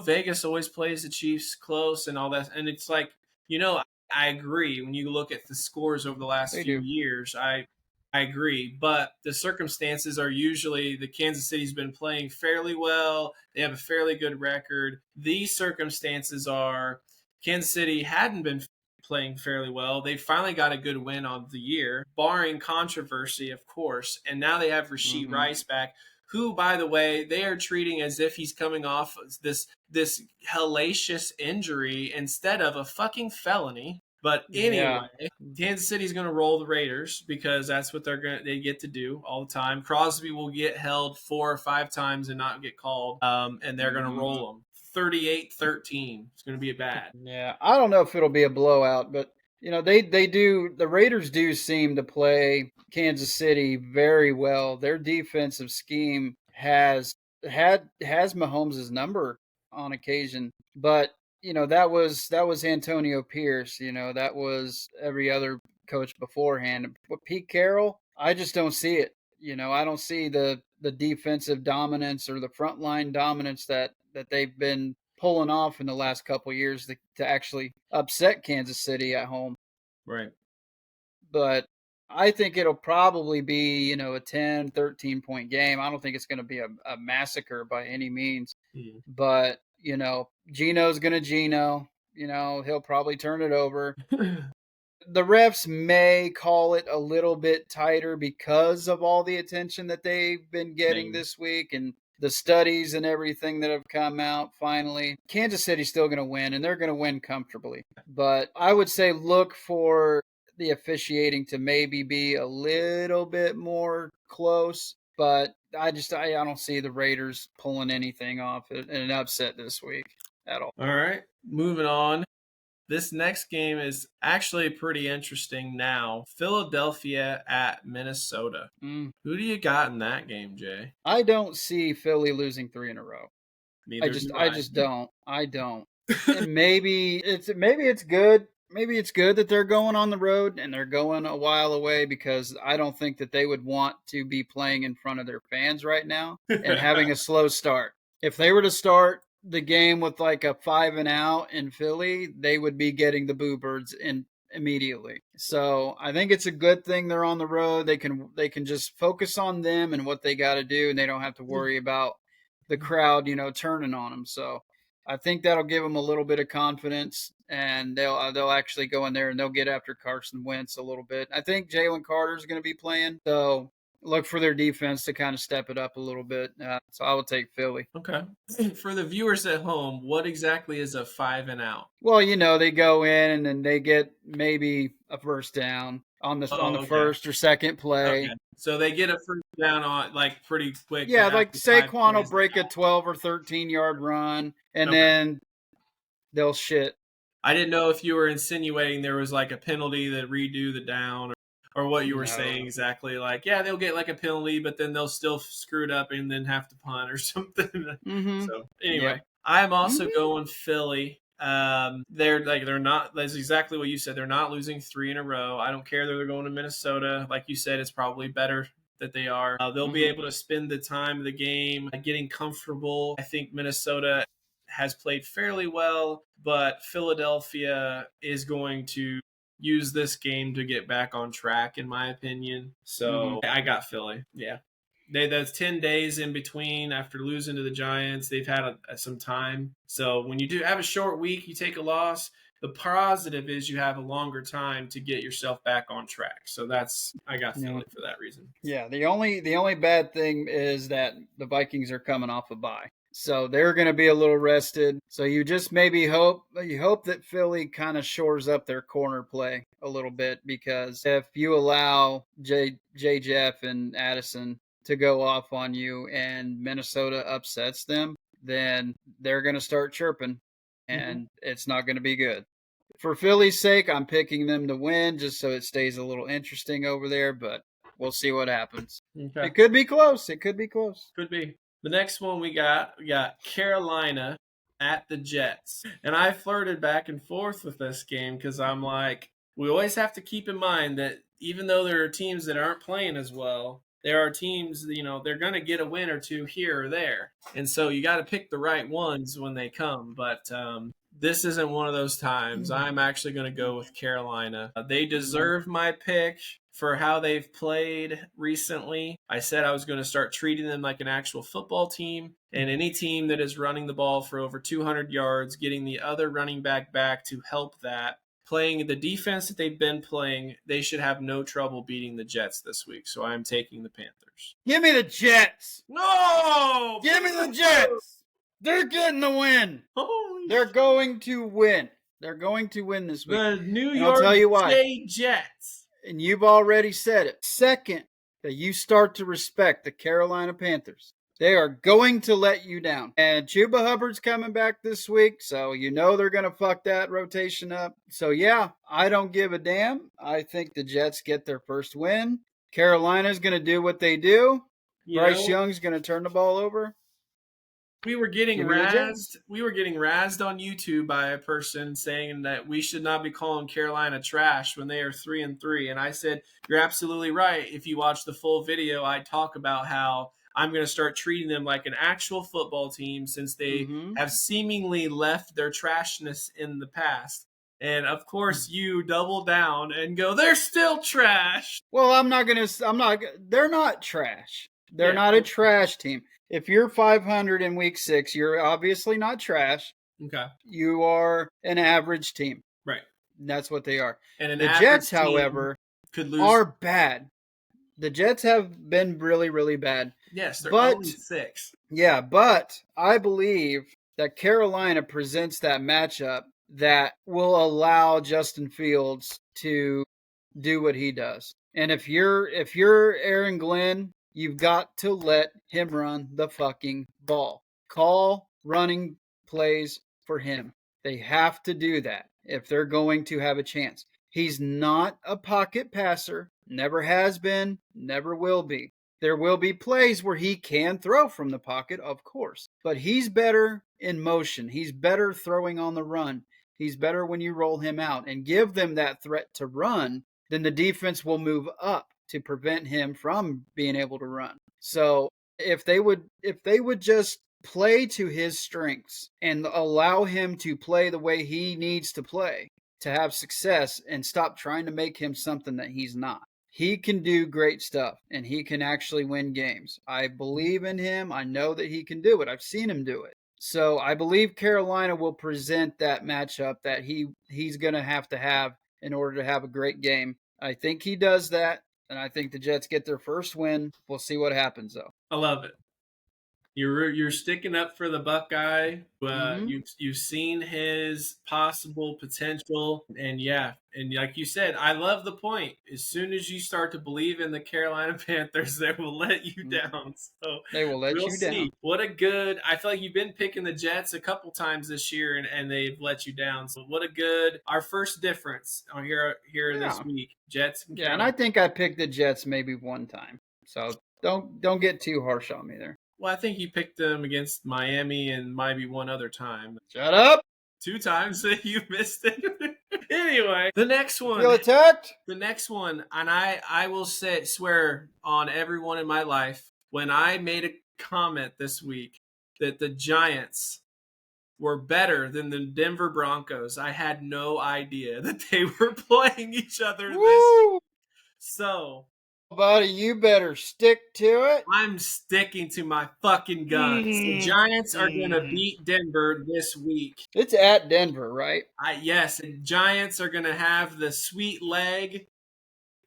Vegas always plays the Chiefs close and all that. And it's like, I agree. When you look at the scores over the last few years, I agree. But the circumstances are usually the Kansas City's been playing fairly well. They have a fairly good record. These circumstances are Kansas City hadn't been playing fairly well. They finally got a good win on the year, barring controversy, of course. And now they have Rashee Rice back, who, by the way, they are treating as if he's coming off this hellacious injury instead of a fucking felony. But anyway, Kansas City's going to roll the Raiders because that's what they get to do all the time. Crosby will get held 4 or 5 times and not get called, and they're going to roll them 38-13. It's going to be bad. Yeah, I don't know if it'll be a blowout, but the Raiders do seem to play Kansas City very well. Their defensive scheme has Mahomes' number on occasion, but that was Antonio Pierce. That was every other coach beforehand. But Pete Carroll, I just don't see it. I don't see the defensive dominance or the frontline dominance that they've been pulling off in the last couple of years to actually upset Kansas City at home. Right. But I think it'll probably be, a 10, 13 point game. I don't think it's going to be a massacre by any means. But, Gino's going to Gino. He'll probably turn it over. The refs may call it a little bit tighter because of all the attention that they've been getting this week and the studies and everything that have come out finally. Kansas City's still going to win, and they're going to win comfortably. But I would say look for the officiating to maybe be a little bit more close. But I don't see the Raiders pulling anything off in an upset this week at all. All right, moving on. This next game is actually pretty interesting now. Philadelphia at Minnesota. Who do you got in that game, Jay? I don't see Philly losing 3 in a row. Neither I just don't. I don't. And maybe it's good. Maybe it's good that they're going on the road and they're going a while away because I don't think that they would want to be playing in front of their fans right now and having a slow start. If they were to start the game with like a 5 and out in Philly, they would be getting the boo birds in immediately. So I think it's a good thing they're on the road. They can just focus on them and what they got to do, and they don't have to worry about the crowd, turning on them. So I think that'll give them a little bit of confidence, and they'll actually go in there and they'll get after Carson Wentz a little bit. I think Jalen Carter's going to be playing, so look for their defense to kind of step it up a little bit. So I will take Philly. Okay. For the viewers at home, what exactly is a 5 and out? Well, they go in and then they get maybe a first down on the first or second play. Okay. So they get a first down on like pretty quick. Yeah, like Saquon will break a 12 or 13 yard run, and then they'll shit. I didn't know if you were insinuating there was like a penalty that redo the down or what you were saying exactly. Like, yeah, they'll get like a penalty, but then they'll still screw it up and then have to punt or something. So anyway, I'm also going Philly. They're not. That's exactly what you said. They're not losing 3 in a row. I don't care that they're going to Minnesota. Like you said, it's probably better that they are. They'll be able to spend the time of the game getting comfortable. I think Minnesota has played fairly well, but Philadelphia is going to use this game to get back on track, in my opinion. So I got Philly. Yeah. That's 10 days in between after losing to the Giants. They've had some time. So when you do have a short week, you take a loss. The positive is you have a longer time to get yourself back on track. So I got Philly for that reason. Yeah, the only bad thing is that the Vikings are coming off a bye. So they're going to be a little rested. So you just maybe hope that Philly kind of shores up their corner play a little bit, because if you allow J. Jeff and Addison to go off on you and Minnesota upsets them, then they're going to start chirping, and it's not going to be good. For Philly's sake, I'm picking them to win just so it stays a little interesting over there, but we'll see what happens. Okay. It could be close. Could be. The next one we got Carolina at the Jets. And I flirted back and forth with this game because I'm like, we always have to keep in mind that even though there are teams that aren't playing as well, there are teams, they're going to get a win or two here or there. And so you got to pick the right ones when they come. But this isn't one of those times. I'm actually going to go with Carolina. They deserve my pick for how they've played recently. I said I was going to start treating them like an actual football team. And any team that is running the ball for over 200 yards, getting the other running back to help that, playing the defense that they've been playing, they should have no trouble beating the Jets this week. So I'm taking the Panthers. Give me the Jets. No! Give me the Jets. They're getting the win. Holy They're going to win. They're going to win this week. The New And York I'll tell you why. State Jets. And you've already said it. Second, that you start to respect the Carolina Panthers, they are going to let you down. And Chuba Hubbard's coming back this week, so you know they're going to fuck that rotation up. So, yeah, I don't give a damn. I think the Jets get their first win. Carolina's going to do what they do. Bryce Young's going to turn the ball over. We were getting razzed. We were getting razzed on YouTube by a person saying that we should not be calling Carolina trash when they are 3-3. And I said, you're absolutely right. If you watch the full video, I talk about how I'm going to start treating them like an actual football team since they have seemingly left their trashness in the past. And of course, you double down and go, they're still trash. Well, they're not trash. They're not a trash team. If you're 500 in week 6, you're obviously not trash. Okay. You are an average team. Right. That's what they are. And the Jets, however, are bad. The Jets have been really, really bad. Yes, they're only 6. Yeah, but I believe that Carolina presents that matchup that will allow Justin Fields to do what he does. And if you're Aaron Glenn, you've got to let him run the fucking ball. Call running plays for him. They have to do that if they're going to have a chance. He's not a pocket passer. Never has been. Never will be. There will be plays where he can throw from the pocket, of course. But he's better in motion. He's better throwing on the run. He's better when you roll him out and give them that threat to run. Then the defense will move up to prevent him from being able to run. So if they would just play to his strengths and allow him to play the way he needs to play to have success and stop trying to make him something that he's not, he can do great stuff and he can actually win games. I believe in him. I know that he can do it. I've seen him do it. So I believe Carolina will present that matchup that he's going to have in order to have a great game. I think he does that. And I think the Jets get their first win. We'll see what happens, though. I love it. You're sticking up for the Buckeye. You've seen his possible potential, and like you said, I love the point. As soon as you start to believe in the Carolina Panthers, they will let you down. So they will let you down. What a good! I feel like you've been picking the Jets a couple times this year, and they've let you down. So what a good! Our first difference on here this week, Jets. And and I think I picked the Jets maybe one time. So don't get too harsh on me there. Well, I think you picked them against Miami and maybe one other time. Shut up! 2 times that you missed it. Anyway, the next one. Feel attacked? The next one, and I will swear on everyone in my life, when I made a comment this week that the Giants were better than the Denver Broncos, I had no idea that they were playing each other this week. So... buddy, you better stick to it. I'm sticking to my fucking guns. The Giants are going to beat Denver this week. It's at Denver, right? Yes, the Giants are going to have the sweet leg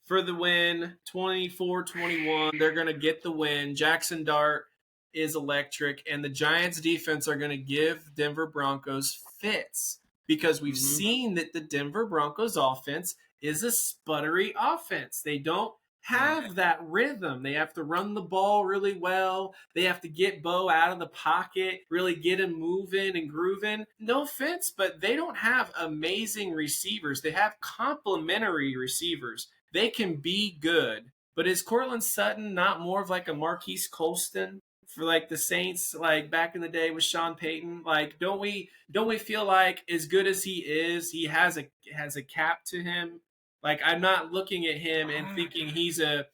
for the win, 24-21. They're going to get the win. Jackson Dart is electric, and the Giants defense are going to give Denver Broncos fits because we've seen that the Denver Broncos offense is a sputtery offense. They don't have that rhythm. They have to run the ball really well. They have to get Bo out of the pocket, really get him moving and grooving. No offense, but they don't have amazing receivers. They have complimentary receivers. They can be good. But is Cortland Sutton not more of like a Marquise Colston for like the Saints, like back in the day with Sean Payton? Like, don't we feel like as good as he is, he has a cap to him? Like, I'm not looking at him and thinking he's a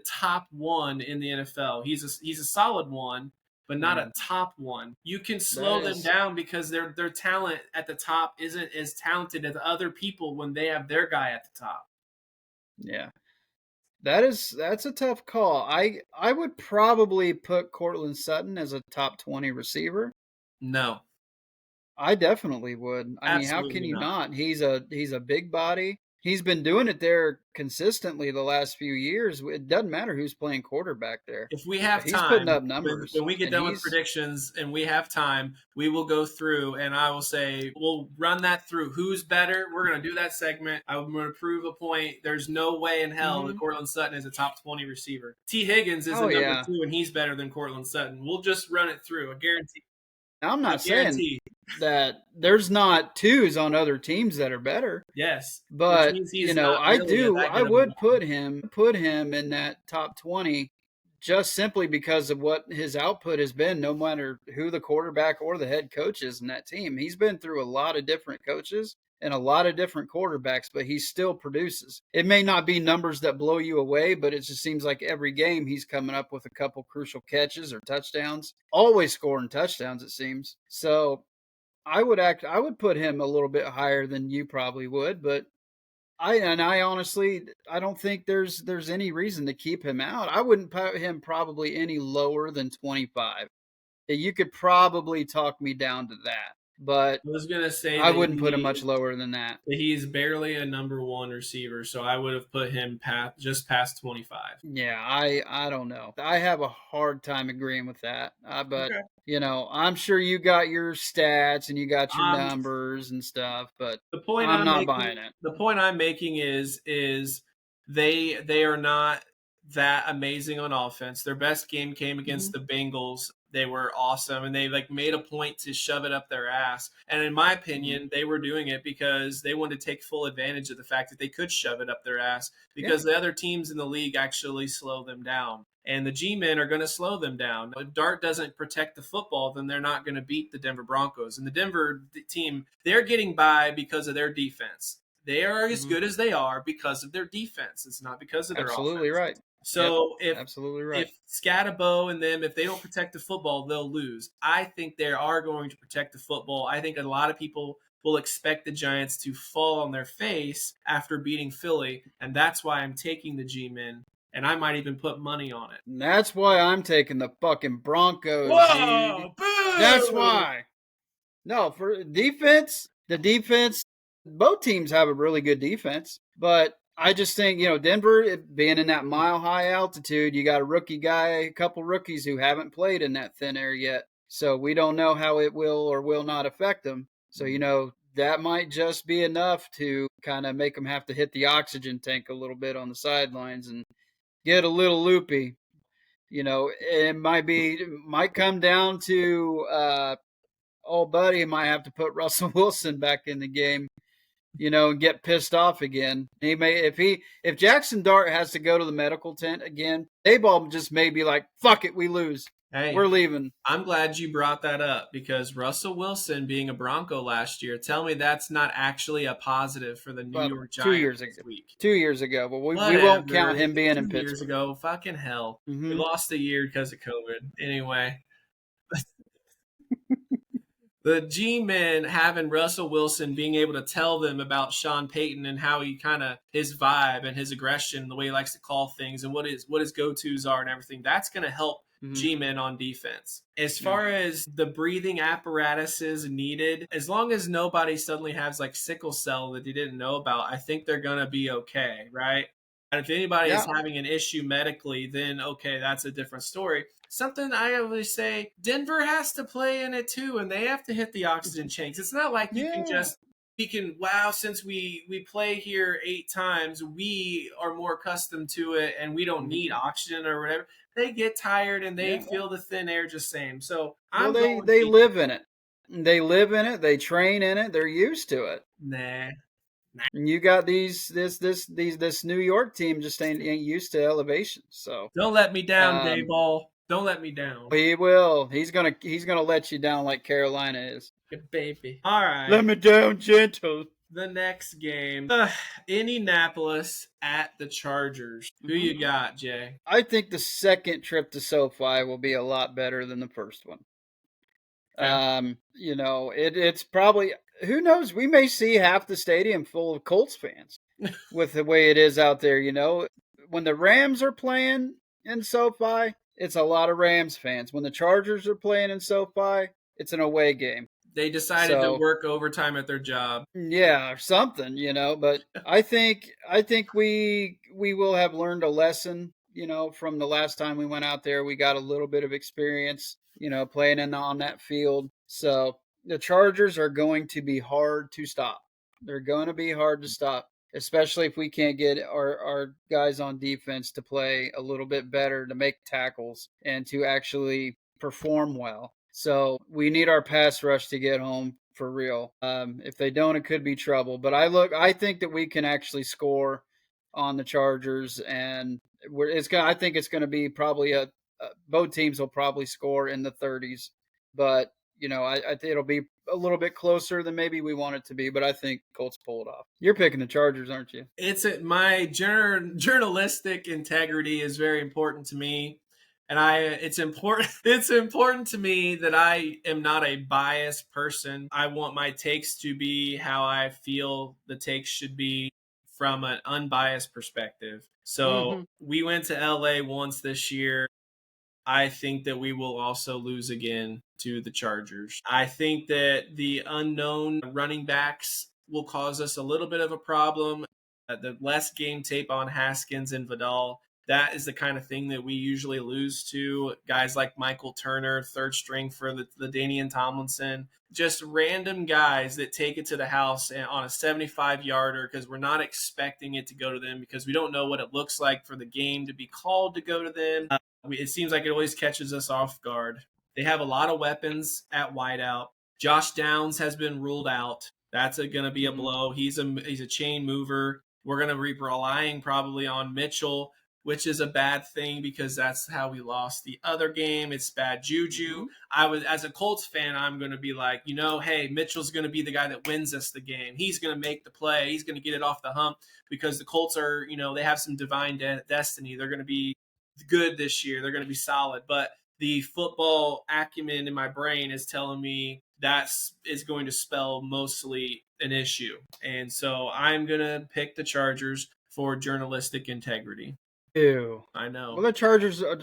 top one in the NFL. He's a solid one, but not a top one. You can slow them down because their talent at the top isn't as talented as other people when they have their guy at the top. Yeah. That's a tough call. I would probably put Cortland Sutton as a top 20 receiver. No. I definitely would. I mean, how can Absolutely you not. not? He's a big body. He's been doing it there consistently the last few years. It doesn't matter who's playing quarterback there. If we have He's putting time, up when numbers, we get and done with he's predictions and we have time, we will go through and I will say we'll run that through. Who's better? We're going to do that segment. I'm going to prove a point. There's no way in hell that mm-hmm. Cortland Sutton is a top 20 receiver. T. Higgins is a Oh number yeah. two and he's better than Cortland Sutton. We'll just run it through. I guarantee. Now, I'm I not saying guarantee. that there's not twos on other teams that are better, Yes, which but means he's not I really do. that I good of a would one. put him in that top 20 just simply because of what his output has been, no matter who the quarterback or the head coach is in that team. He's been through a lot of different coaches and a lot of different quarterbacks, but he still produces. It may not be numbers that blow you away, but it just seems like every game he's coming up with a couple crucial catches or touchdowns, always scoring touchdowns, it seems. So I would put him a little bit higher than you probably would, but I honestly I don't think there's any reason to keep him out. I wouldn't put him probably any lower than 25. You could probably talk me down to that, but I was going to say I that wouldn't put him much lower than that. he's barely a number one receiver, so I would have put him just past 25. Yeah, I don't know. I have a hard time agreeing with that. But Okay. I'm sure you got your stats and you got your Um, numbers and stuff, but the point I'm I'm not making, buying it. the point I'm making is they are not that amazing on offense. Their best game came Mm-hmm. against the Bengals. They were awesome and they like made a point to shove it up their ass. And in my Mm-hmm. opinion, they were doing it because they wanted to take full advantage of the fact that they could shove it up their ass Yeah. because the other teams in the league actually slow them down. And the G men are going to slow them down. If Dart doesn't protect the football, then they're not going to beat the Denver Broncos. And the Denver team, they're getting by because of their defense. They are as Mm-hmm. good as they are because of their defense. It's not because of their Absolutely offense. right. Yep. So Absolutely right. if Scatabo and them, if they don't protect the football, they'll lose. I think they are going to protect the football. I think a lot of people will expect the Giants to fall on their face after beating Philly, and that's why I'm taking the G-men, and I might even put money on it. And that's why I'm taking the fucking Broncos, dude. Whoa! That's Boo! why. No, for defense, the defense, both teams have a really good defense, but I just think, Denver being in that mile high altitude, you got a rookie guy, a couple rookies who haven't played in that thin air yet. So we don't know how it will or will not affect them. So, that might just be enough to kind of make them have to hit the oxygen tank a little bit on the sidelines and get a little loopy. It might come down to old buddy might have to put Russell Wilson back in the game, and get pissed off again. He may if Jackson Dart has to go to the medical tent again, Dayball just may be like, fuck it, we lose. Hey, We're leaving. I'm glad you brought that up because Russell Wilson being a Bronco last year, tell me that's not actually a positive for the New Well, York two Giants years ago. this week. 2 years ago, but we won't Whatever. count him being in 2 years Pittsburgh. ago, fucking hell. We Mm-hmm. lost a year because of COVID. Anyway, the G men having Russell Wilson being able to tell them about Sean Payton and how he kind of his vibe and his aggression, the way he likes to call things and what his go tos are and everything. That's going to help Mm-hmm. G men on defense. As Yeah. far as the breathing apparatuses needed, as long as nobody suddenly has like sickle cell that you didn't know about, I think they're going to be okay, right? And if anybody is Yeah. having an issue medically, then okay, that's a different story. Something I always say, Denver has to play in it too, and they have to hit the oxygen tanks. It's not like you can Yeah. just wow, since we play here 8 times, we are more accustomed to it and we don't need oxygen or whatever. They get tired and they Yeah. feel the thin air just same. So Well, I'm they going they deep. live in it. They live in it. They train in it. They're used to it. Nah. And you got this New York team just ain't used to elevation. So Don't let me down, um, Dayball. Don't let me down. he will. He's gonna let you down like Carolina is. Good baby. All right. Let me down, gentle. The next game, Indianapolis at the Chargers. Who Mm-hmm. you got, Jay? I think the second trip to SoFi will be a lot better than the first one. Okay. It's probably, who knows, we may see half the stadium full of Colts fans with the way it is out there. When the Rams are playing in SoFi, it's a lot of Rams fans. When the Chargers are playing in SoFi, it's an away game. They decided to So work overtime at their job. yeah, or something, but I think we will have learned a lesson, from the last time we went out there. We got a little bit of experience, playing on that field. So the Chargers are going to be hard to stop. They're going to be hard to stop, especially if we can't get our guys on defense to play a little bit better, to make tackles and to actually perform well. So we need our pass rush to get home for real. If they don't, it could be trouble. But I think that we can actually score on the Chargers, and I think it's going to be probably both teams will probably score in the 30s. But I think it'll be a little bit closer than maybe we want it to be. But I think Colts pull it off. You're picking the Chargers, aren't you? My journalistic integrity is very important to me, and it's important it's important to me that I am not a biased person. I want my takes to be how I feel the takes should be from an unbiased perspective. So Mm-hmm. we went to LA once this year. I think that we will also lose again to the Chargers. I think that the unknown running backs will cause us a little bit of a problem. The less game tape on Haskins and Vidal, that is the kind of thing that we usually lose to guys like Michael Turner, third string for the Danian Tomlinson. Just random guys that take it to the house on a 75-yarder because we're not expecting it to go to them because we don't know what it looks like for the game to be called to go to them. It seems like it always catches us off guard. They have a lot of weapons at wideout. Josh Downs has been ruled out. That's going to be a Mm-hmm. blow. He's a chain mover. We're going to be relying probably on Mitchell, which is a bad thing because that's how we lost the other game. It's bad juju. Mm-hmm. I was as a Colts fan, I'm going to be like, hey, Mitchell's going to be the guy that wins us the game. He's going to make the play. He's going to get it off the hump because the Colts are, they have some divine destiny. They're going to be good this year. They're going to be solid. But the football acumen in my brain is telling me that's is going to spell mostly an issue. And so I'm going to pick the Chargers for journalistic integrity. Ew. I Well, know. the Chargers are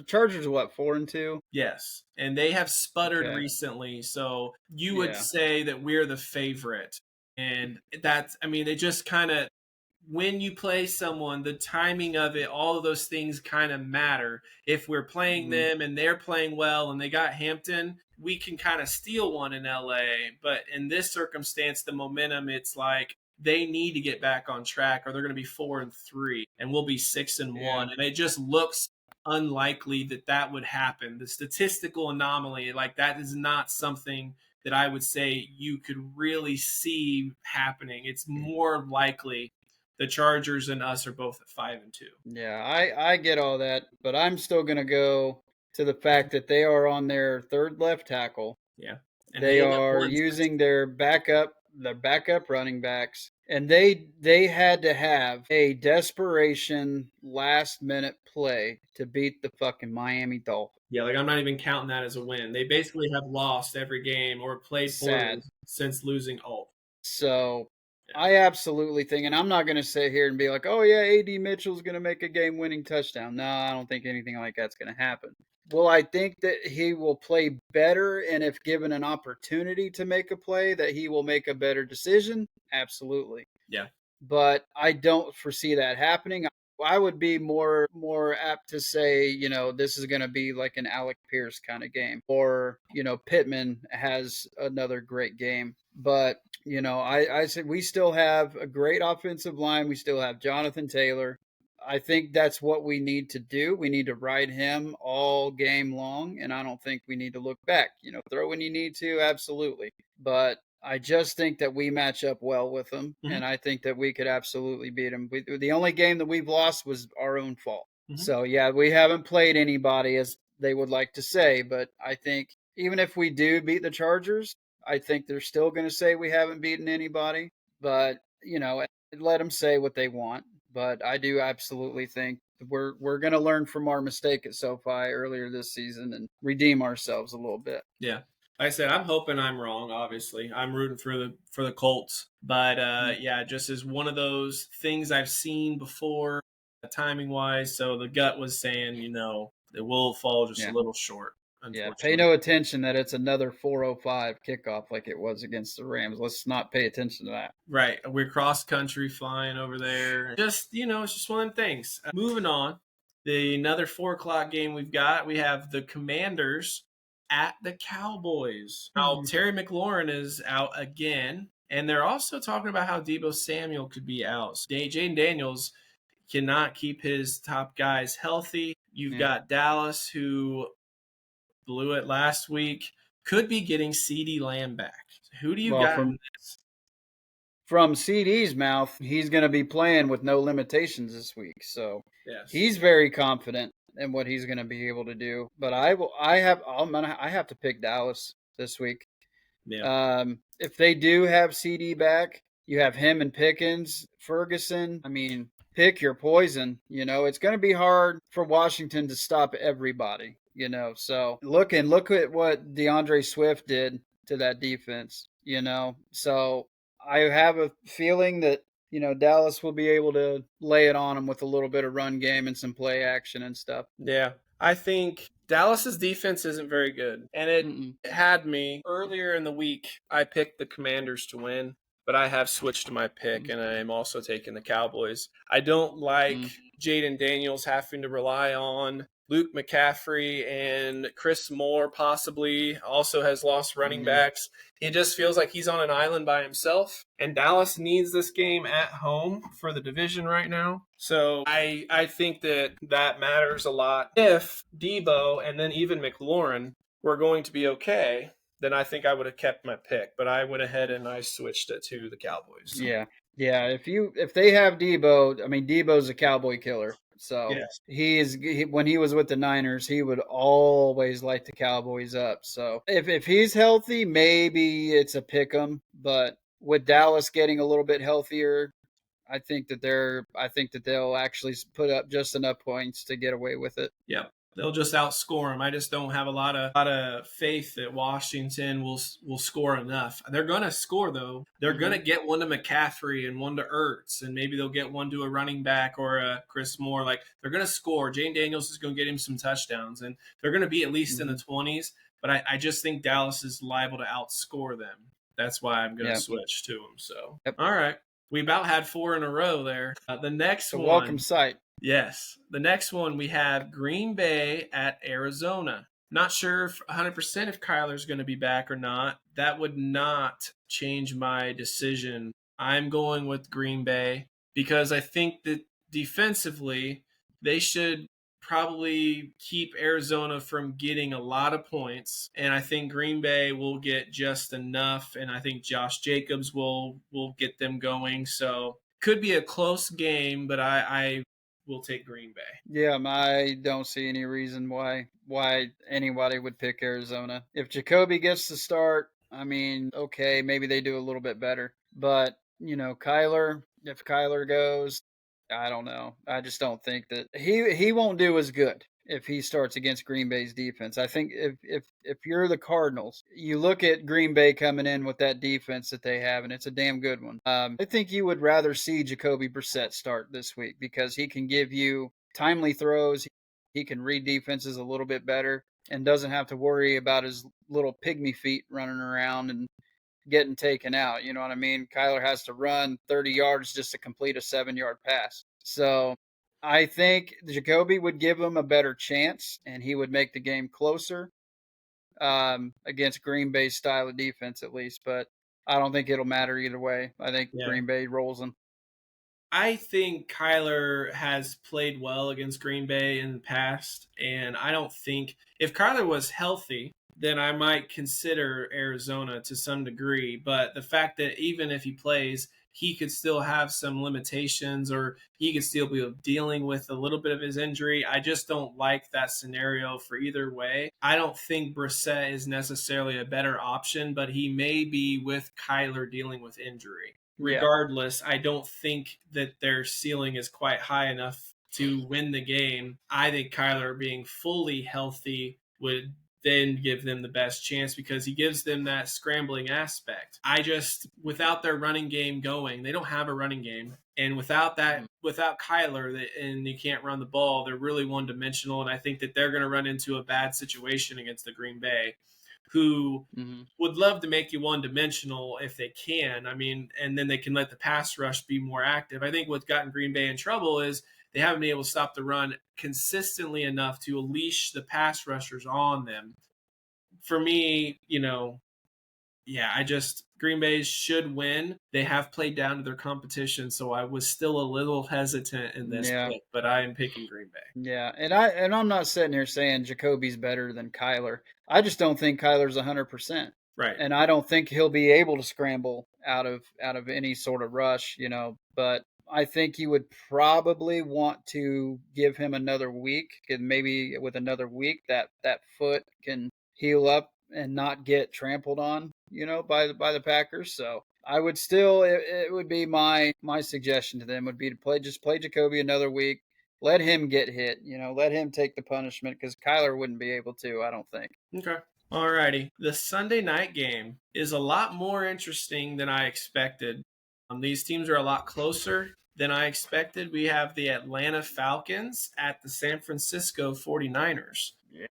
what, 4-2? Yes. And they have sputtered Okay. recently. So you would Yeah. say that we're the favorite. And they just kind of, when you play someone, the timing of it, all of those things kind of matter. If we're playing Mm-hmm. them and they're playing well and they got Hampton, we can kind of steal one in LA. But in this circumstance, the momentum, it's like they need to get back on track or they're going to be 4-3 and we'll be 6-1. Yeah. And it just looks unlikely that that would happen. The statistical anomaly, like that is not something that I would say you could really see happening. It's more likely the Chargers and us are both at 5-2. Yeah, I get all that, but I'm still gonna go to the fact that they are on their third left tackle. Yeah, and They hail that are one. using their backup running backs, and they had to have a desperation last minute play to beat the fucking Miami Dolphins. Yeah, like I'm not even counting that as a win. They basically have lost every game or played poorly Sad. since losing Alt. So Yeah, I absolutely think, and I'm not going to sit here and be like, oh, yeah, AD Mitchell's going to make a game winning touchdown. No, I don't think anything like that's going to happen. Well, I think that he will play better, and if given an opportunity to make a play, that he will make a better decision. Absolutely. yeah, But I don't foresee that happening. I would be more apt to say, this is going to be like an Alec Pierce kind of game, or Pittman has another great game. But I said we still have a great offensive line. We still have Jonathan Taylor. I think that's what we need to do. We need to ride him all game long, and I don't think we need to look back. Throw when you need to, absolutely. But I just think that we match up well with them, hmm and I think that we could absolutely beat them. The only game that we've lost was our own fault. hmm So yeah, we haven't played anybody as they would like to say, but I think even if we do beat the Chargers, I think they're still going to say we haven't beaten anybody. But let them say what they want. But I do absolutely think we're going to learn from our mistake at SoFi earlier this season and redeem ourselves a little bit. yeah. Like I said, I'm hoping I'm wrong. Obviously, I'm rooting for the Colts, but Mm. yeah, just as one of those things I've seen before, timing wise. So the gut was saying, it will fall just a Yeah. little short. Yeah, pay unfortunately. no attention that it's another 4:05 kickoff like it was against the Rams. Let's not pay attention to that. Right. We're cross country flying over there. Just, it's just one of them things. Moving on. The another 4 o'clock game we've got, we have the Commanders at the Cowboys. Now, Terry McLaurin is out again. And they're also talking about how Debo Samuel could be out. So Jaden Daniels cannot keep his top guys healthy. You've Yeah. got Dallas, who blew it last week, could be getting CeeDee Lamb back. Who do you Well, got in from this? from CD's mouth, he's going to be playing with no limitations this week. So Yes. he's very confident in what he's going to be able to do. But I have to pick Dallas this week. Yeah. If they do have CD back, you have him and Pickens, Ferguson. I mean, pick your poison. It's going to be hard for Washington to stop everybody. So look at what DeAndre Swift did to that defense. So I have a feeling that Dallas will be able to lay it on them with a little bit of run game and some play action and stuff. Yeah. I think Dallas's defense isn't very good. And it Mm-mm. had me earlier in the week. I picked the Commanders to win, but I have switched my pick and I am also taking the Cowboys. I don't like Mm. Jaden Daniels having to rely on Luke McCaffrey, and Chris Moore possibly also has lost running Mm-hmm. backs. It just feels like he's on an island by himself. And Dallas needs this game at home for the division right now. So I think that matters a lot. If Debo and then even McLaurin were going to be okay, then I think I would have kept my pick. But I went ahead and I switched it to the Cowboys. Yeah. Yeah, if they have Debo, I mean Debo's a cowboy killer. So Yes. when he was with the Niners, he would always light the Cowboys up. So if he's healthy, maybe it's a pick 'em. But with Dallas getting a little bit healthier, I think that they'll actually put up just enough points to get away with it. Yep. They'll just outscore them. I just don't have a lot of faith that Washington will score enough. They're gonna score though. They're gonna get one to McCaffrey and one to Ertz, and maybe they'll get one to a running back or a Chris Moore. Like they're gonna score. Jane Daniels is gonna get him some touchdowns, and they're gonna be at least in the 20s. But I just think Dallas is liable to outscore them. That's why I'm gonna Yeah. switch to them. So Yep. all right, we about had four in a row there. The next It's a welcome one. sight. Yes. The next one we have Green Bay at Arizona. Not sure if 100% if Kyler's going to be back or not. That would not change my decision. I'm going with Green Bay because I think that defensively they should probably keep Arizona from getting a lot of points, and I think Green Bay will get just enough, and I think Josh Jacobs will get them going. So could be a close game, but I will take Green Bay. Yeah, I don't see any reason why anybody would pick Arizona. If Jacoby gets the start, I mean, okay, maybe they do a little bit better. But, if Kyler goes, I don't know. I just don't think that he won't do as good if he starts against Green Bay's defense. I think if you're the Cardinals, you look at Green Bay coming in with that defense that they have, and it's a damn good one. I think you would rather see Jacoby Brissett start this week because he can give you timely throws. He can read defenses a little bit better and doesn't have to worry about his little pygmy feet running around and getting taken out. You know what I mean? Kyler has to run 30 yards just to complete a 7-yard pass. So I think Jacoby would give him a better chance and he would make the game closer against Green Bay's style of defense, at least. But I don't think it'll matter either way. I think Yeah. Green Bay rolls them. I think Kyler has played well against Green Bay in the past, and I don't think if Kyler was healthy, then I might consider Arizona to some degree. But the fact that even if he plays, he could still have some limitations or he could still be dealing with a little bit of his injury. I just don't like that scenario for either way. I don't think Brissett is necessarily a better option, but he may be with Kyler dealing with injury. Yeah. Regardless, I don't think that their ceiling is quite high enough to win the game. I think Kyler being fully healthy would then give them the best chance because he gives them that scrambling aspect. Without their running game going, they don't have a running game. And without that, without Kyler, and you can't run the ball, they're really one dimensional. And I think that they're going to run into a bad situation against the Green Bay, who would love to make you one dimensional if they can. I mean, and then they can let the pass rush be more active. I think what's gotten Green Bay in trouble is they haven't been able to stop the run consistently enough to unleash the pass rushers on them. For me, Green Bay should win. They have played down to their competition, so I was still a little hesitant in this pick, but I am picking Green Bay. Yeah, and I'm not sitting here saying Jacoby's better than Kyler. I just don't think Kyler's 100%. Right. And I don't think he'll be able to scramble out of any sort of rush, but I think you would probably want to give him another week, and maybe with another week that foot can heal up and not get trampled on, by the Packers. So I would still, it would be my suggestion to them would be to play Jacoby another week, let him get hit, let him take the punishment because Kyler wouldn't be able to, I don't think. Okay. Alrighty. The Sunday night game is a lot more interesting than I expected. These teams are a lot closer than I expected. We have the Atlanta Falcons at the San Francisco 49ers. Yeah.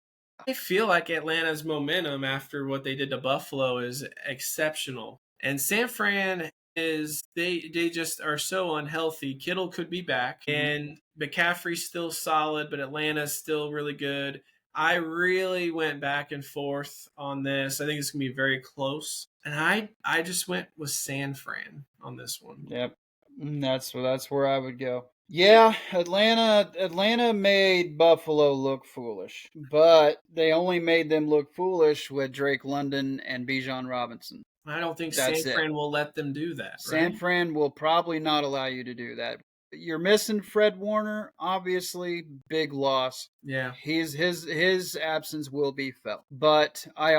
I feel like Atlanta's momentum after what they did to Buffalo is exceptional. And San Fran they just are so unhealthy. Kittle could be back, and McCaffrey's still solid, but Atlanta's still really good. I really went back and forth on this. I think it's gonna be very close, and I just went with San Fran on this one. Yep, that's where I would go. Yeah, Atlanta made Buffalo look foolish, but they only made them look foolish with Drake London and Bijan Robinson. I don't think San Fran will let them do that. San Fran will probably not allow you to do that. You're missing Fred Warner, obviously, big loss. Yeah, his absence will be felt. But I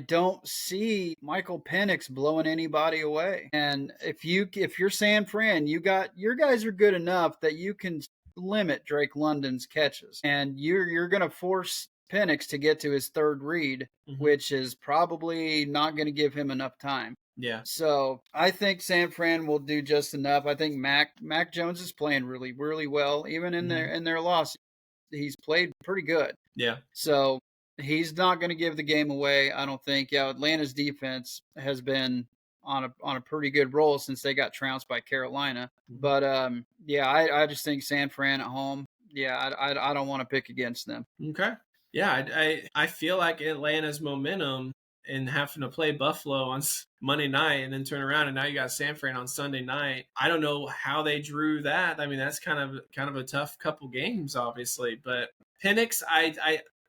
don't see Michael Penix blowing anybody away. And if you're San Fran, your guys are good enough that you can limit Drake London's catches, and you're going to force Penix to get to his third read, which is probably not going to give him enough time. Yeah. So I think San Fran will do just enough. I think Mac Jones is playing really, really well. Even in their loss, he's played pretty good. Yeah. So he's not going to give the game away, I don't think. Yeah, Atlanta's defense has been on a pretty good roll since they got trounced by Carolina. But I just think San Fran at home. Yeah, I don't want to pick against them. Okay. Yeah, I feel like Atlanta's momentum and having to play Buffalo on Monday night and then turn around and now you got San Fran on Sunday night. I don't know how they drew that. I mean, that's kind of a tough couple games, obviously. But Penix,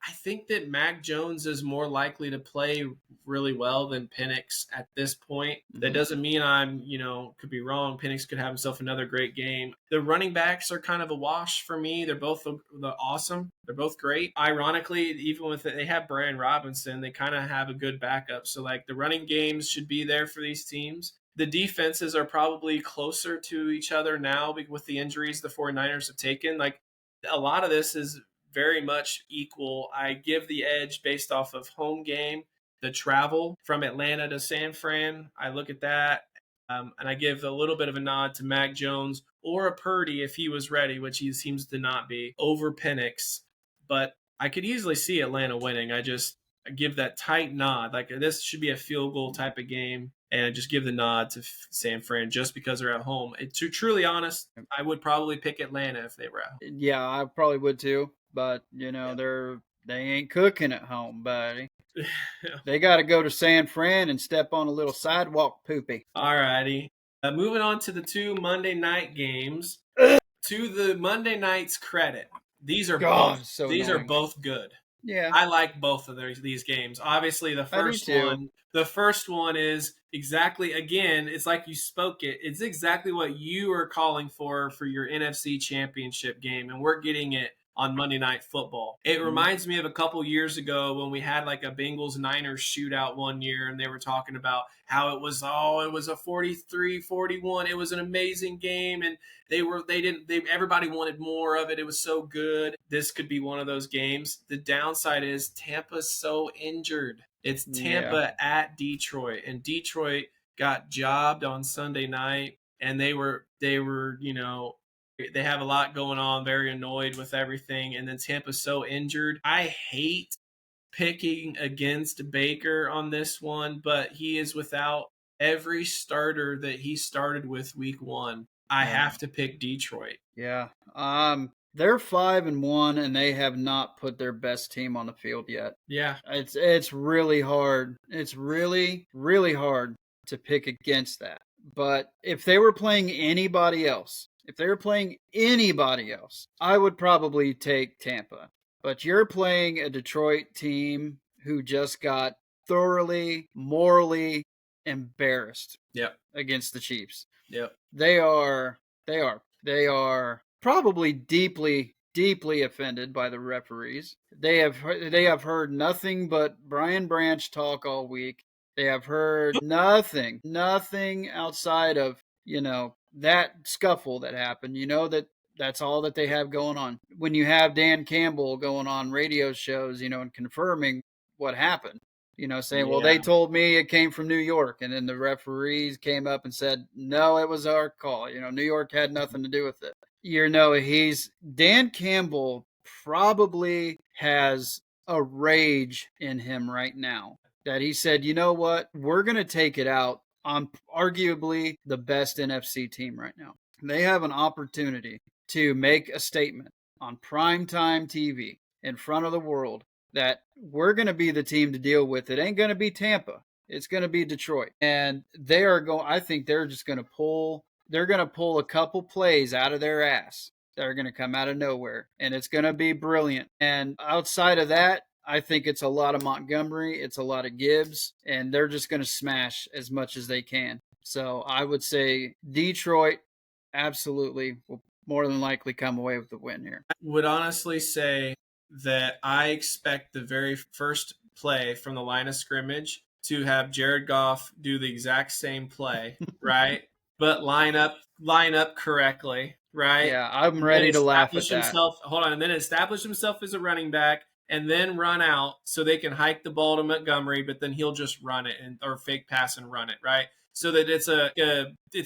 I think that Mac Jones is more likely to play really well than Penix at this point. That doesn't mean could be wrong. Penix could have himself another great game. The running backs are kind of a wash for me. They're both awesome. They're both great. Ironically, even with they have Brian Robinson, they kind of have a good backup. So like the running games should be there for these teams. The defenses are probably closer to each other now with the injuries the 49ers have taken. Like a lot of this is very much equal. I give the edge based off of home game, the travel from Atlanta to San Fran. I look at that, and I give a little bit of a nod to Mac Jones or a Purdy if he was ready, which he seems to not be, over Penix. But I could easily see Atlanta winning. I give that tight nod. Like this should be a field goal type of game. And I just give the nod to San Fran just because they're at home. To truly honest, I would probably pick Atlanta if they were at home. Yeah, I probably would too. But they ain't cooking at home, buddy. They got to go to San Fran and step on a little sidewalk poopy. All righty. Moving on to the two Monday night games. To the Monday night's credit, these are both good. Yeah, I like both of these games. Obviously, the first one is exactly, again, it's like you spoke it. It's exactly what you are calling for your NFC Championship game, and we're getting it on Monday Night Football. It Mhm. reminds me of a couple years ago when we had like a Bengals Niners shootout one year, and they were talking about how it was a 43-41. It was an amazing game, and everybody wanted more of it. It was so good. This could be one of those games. The downside is Tampa's so injured. It's Yeah. Tampa at Detroit, and Detroit got jobbed on Sunday night, and they were they have a lot going on, very annoyed with everything, and then Tampa's so injured. I hate picking against Baker on this one, but he is without every starter that he started with week 1. I Yeah. have to pick Detroit. Yeah. They're 5-1, and they have not put their best team on the field yet. Yeah. It's really hard. It's really, really hard to pick against that. But if they were playing anybody else, I would probably take Tampa. But you're playing a Detroit team who just got thoroughly, morally embarrassed Yep. against the Chiefs. Yep. They are probably deeply, deeply offended by the referees. They have heard nothing but Brian Branch talk all week. They have heard nothing outside of that scuffle that happened. That's all that they have going on. When you have Dan Campbell going on radio shows, and confirming what happened, saying, well, they Yeah. told me it came from New York. And then the referees came up and said, no, it was our call. New York had nothing to do with it. Dan Campbell probably has a rage in him right now that he said, you know what? We're going to take it out on arguably the best NFC team right now. They have an opportunity to make a statement on primetime TV in front of the world that we're going to be the team to deal with. It ain't going to be Tampa. It's going to be Detroit. And I think they're just going to pull a couple plays out of their ass that are going to come out of nowhere. And it's going to be brilliant. And outside of that, I think it's a lot of Montgomery. It's a lot of Gibbs. And they're just going to smash as much as they can. So I would say Detroit absolutely will more than likely come away with the win here. I would honestly say that I expect the very first play from the line of scrimmage to have Jared Goff do the exact same play, right? But line up correctly, right? Yeah, I'm And then ready to laugh at establish that. himself. Hold on, and then establish himself as a running back, and then run out so they can hike the ball to Montgomery, but then he'll just run it or fake pass and run it, right? So that it's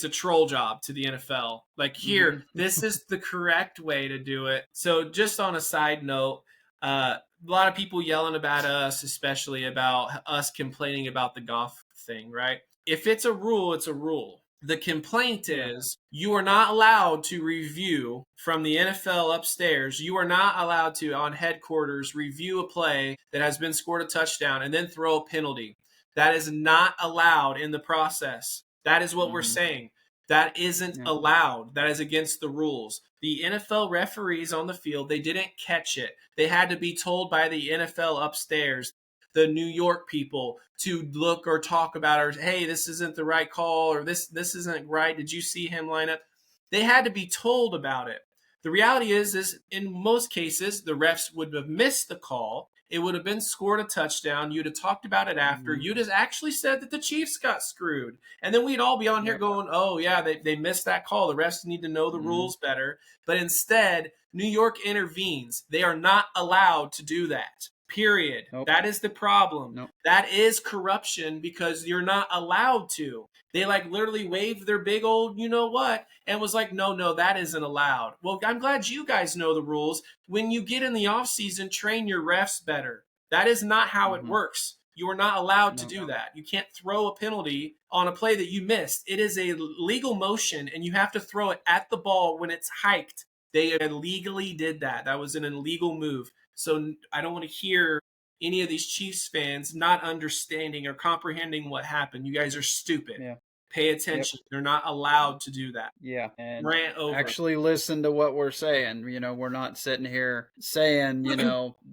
a troll job to the NFL. Like here, this is the correct way to do it. So just on a side note, a lot of people yelling about us, especially about us complaining about the golf thing, right? If it's a rule, it's a rule. The complaint Yeah. is you are not allowed to review from the NFL upstairs. You are not allowed to, on headquarters, review a play that has been scored a touchdown and then throw a penalty. That is not allowed in the process. That is what we're saying. That isn't Yeah. allowed. That is against the rules. The NFL referees on the field, they didn't catch it. They had to be told by the NFL upstairs, the New York people, to look or talk about, or hey, this isn't the right call, or this isn't right. Did you see him line up? They had to be told about it. The reality is in most cases, the refs would have missed the call. It would have been scored a touchdown. You'd have talked about it after. You'd have actually said that the Chiefs got screwed. And then we'd all be on here going, oh, yeah, they missed that call. The refs need to know the rules better. But instead, New York intervenes. They are not allowed to do that. Period. Nope. That is the problem. Nope. That is corruption because you're not allowed to. They like literally waved their big old you know what and was like, no, that isn't allowed. Well, I'm glad you guys know the rules. When you get in the off season, train your refs better. That is not how it works. You are not allowed to do that. You can't throw a penalty on a play that you missed. It is a legal motion, and you have to throw it at the ball when it's hiked. They illegally did that. That was an illegal move. So I don't want to hear any of these Chiefs fans not understanding or comprehending what happened. You guys are stupid. Yeah. Pay attention. They're not allowed to do that. Yeah. And Rant over. actually listen to what we're saying. We're not sitting here saying,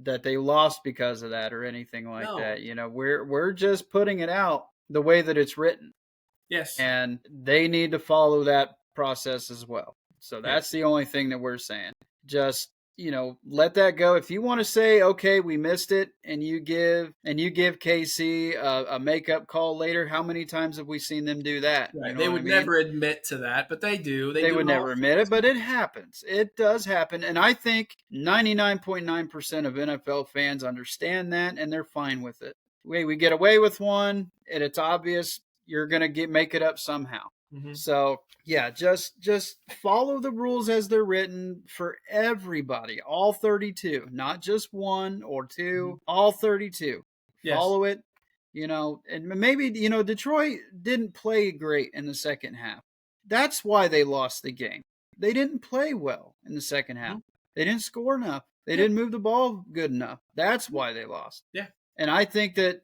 that they lost because of that or anything like No. that. We're just putting it out the way that it's written. Yes. And they need to follow that process as well. So that's the only thing that we're saying. Just let that go. If you want to say, okay, we missed it, and you give KC a makeup call later, how many times have we seen them do that? You Right. know They what I would mean? never admit to that, but they do. They They do would it all never admit the it, but time. it happens. It does happen, and I think 99.9% of NFL fans understand that, and they're fine with it. We get away with one, and it's obvious you're gonna make it up somehow. Mm-hmm. So yeah, just follow the rules as they're written for everybody, all 32, not just one or Mm-hmm. two, all 32. Yes. Follow it, and maybe Detroit didn't play great in the second half. That's why they lost the game. They didn't play well in the second half. Mm-hmm. They didn't score enough. They Yeah. didn't move the ball good enough. That's why they lost. Yeah. And I think that,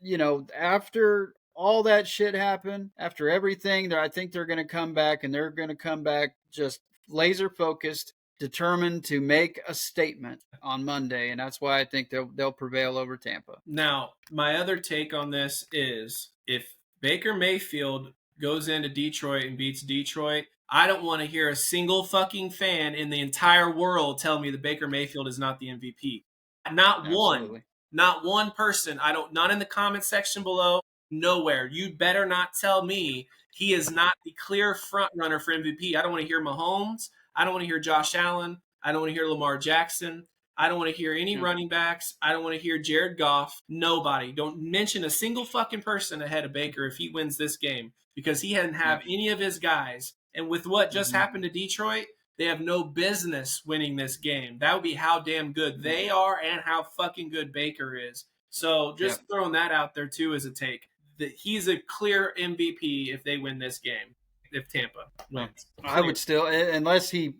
after all that shit happened, after everything, I think they're going to come back, and they're going to come back just laser focused, determined to make a statement on Monday. And that's why I think they'll prevail over Tampa. Now, my other take on this is if Baker Mayfield goes into Detroit and beats Detroit, I don't want to hear a single fucking fan in the entire world tell me that Baker Mayfield is not the MVP. Not one. Absolutely. Not one person. I don't not in the comment section below, nowhere. You better not tell me he is not the clear front runner for MVP. I don't want to hear Mahomes. I don't want to hear Josh Allen. I don't want to hear Lamar Jackson. I don't want to hear any Yeah. running backs. I don't want to hear Jared Goff. Nobody. Don't mention a single fucking person ahead of Baker if he wins this game because he hadn't have any of his guys. And with what just happened to Detroit, they have no business winning this game. That would be how damn good they are and how fucking good Baker is. So just throwing that out there too as a take. That he's a clear MVP if they win this game. If Tampa wins. I would still, unless he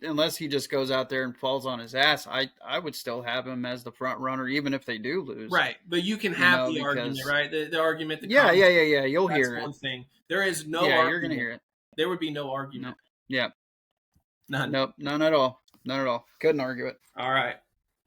just goes out there and falls on his ass, I would still have him as the front runner, even if they do lose. Right, but you can have the argument, because right? The argument. yeah. You'll hear it. One thing. There is no Yeah, argument. you're gonna hear it. There would be no argument. No. Yeah. None. Nope. None at all. None at all. Couldn't argue it. All right.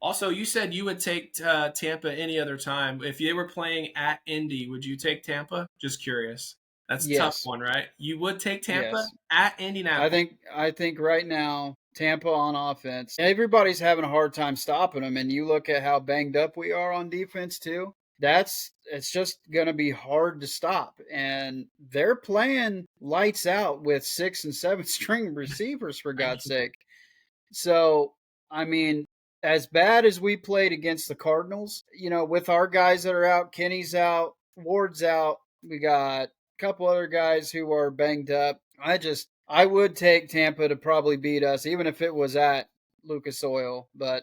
Also, you said you would take Tampa any other time. If they were playing at Indy, would you take Tampa? Just curious. That's a tough one, right? You would take Tampa at Indianapolis. I think right now Tampa on offense, everybody's having a hard time stopping them, and you look at how banged up we are on defense too. It's just going to be hard to stop, and they're playing lights out with 6 and 7 string receivers for God's sake. So, I mean, as bad as we played against the Cardinals, with our guys that are out, Kenny's out, Ward's out, we got a couple other guys who are banged up. I would take Tampa to probably beat us, even if it was at Lucas Oil. But,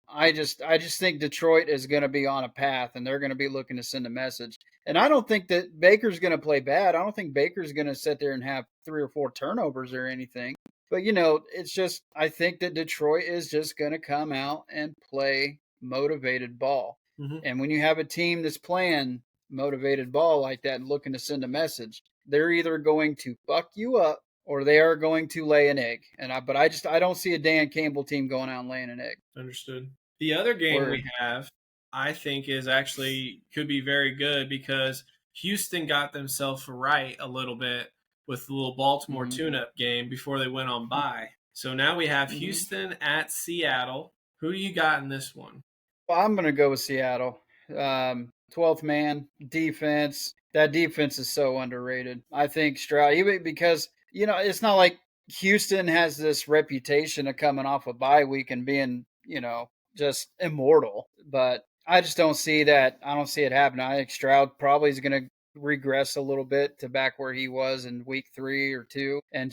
I just think Detroit is going to be on a path, and they're going to be looking to send a message. And I don't think that Baker's going to play bad. I don't think Baker's going to sit there and have 3 or 4 turnovers or anything. But, it's just, I think that Detroit is just going to come out and play motivated ball. Mm-hmm. And when you have a team that's playing motivated ball like that and looking to send a message, they're either going to fuck you up or they are going to lay an egg. But I don't see a Dan Campbell team going out and laying an egg. Understood. The other game we have, I think, is actually could be very good because Houston got themselves right a little bit with the little Baltimore tune-up game before they went on bye. So now we have Houston at Seattle. Who do you got in this one? Well, I'm going to go with Seattle. 12th man, defense. That defense is so underrated. I think Stroud, even because, it's not like Houston has this reputation of coming off a bye week and being, just immortal. But I just don't see that. I don't see it happening. I think Stroud probably is going to regress a little bit to back where he was in week 3 or 2. And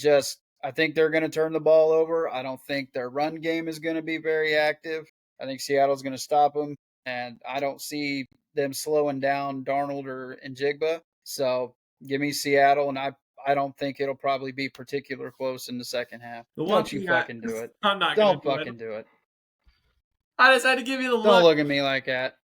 I think they're going to turn the ball over. I don't think their run game is going to be very active. I think Seattle's going to stop them. And I don't see them slowing down Darnold or Njigba. So give me Seattle, and I don't think it'll probably be particular close in the second half. Don't you fucking do it. I'm not going to fucking do it. I just had to give you the look. Don't look at me like that.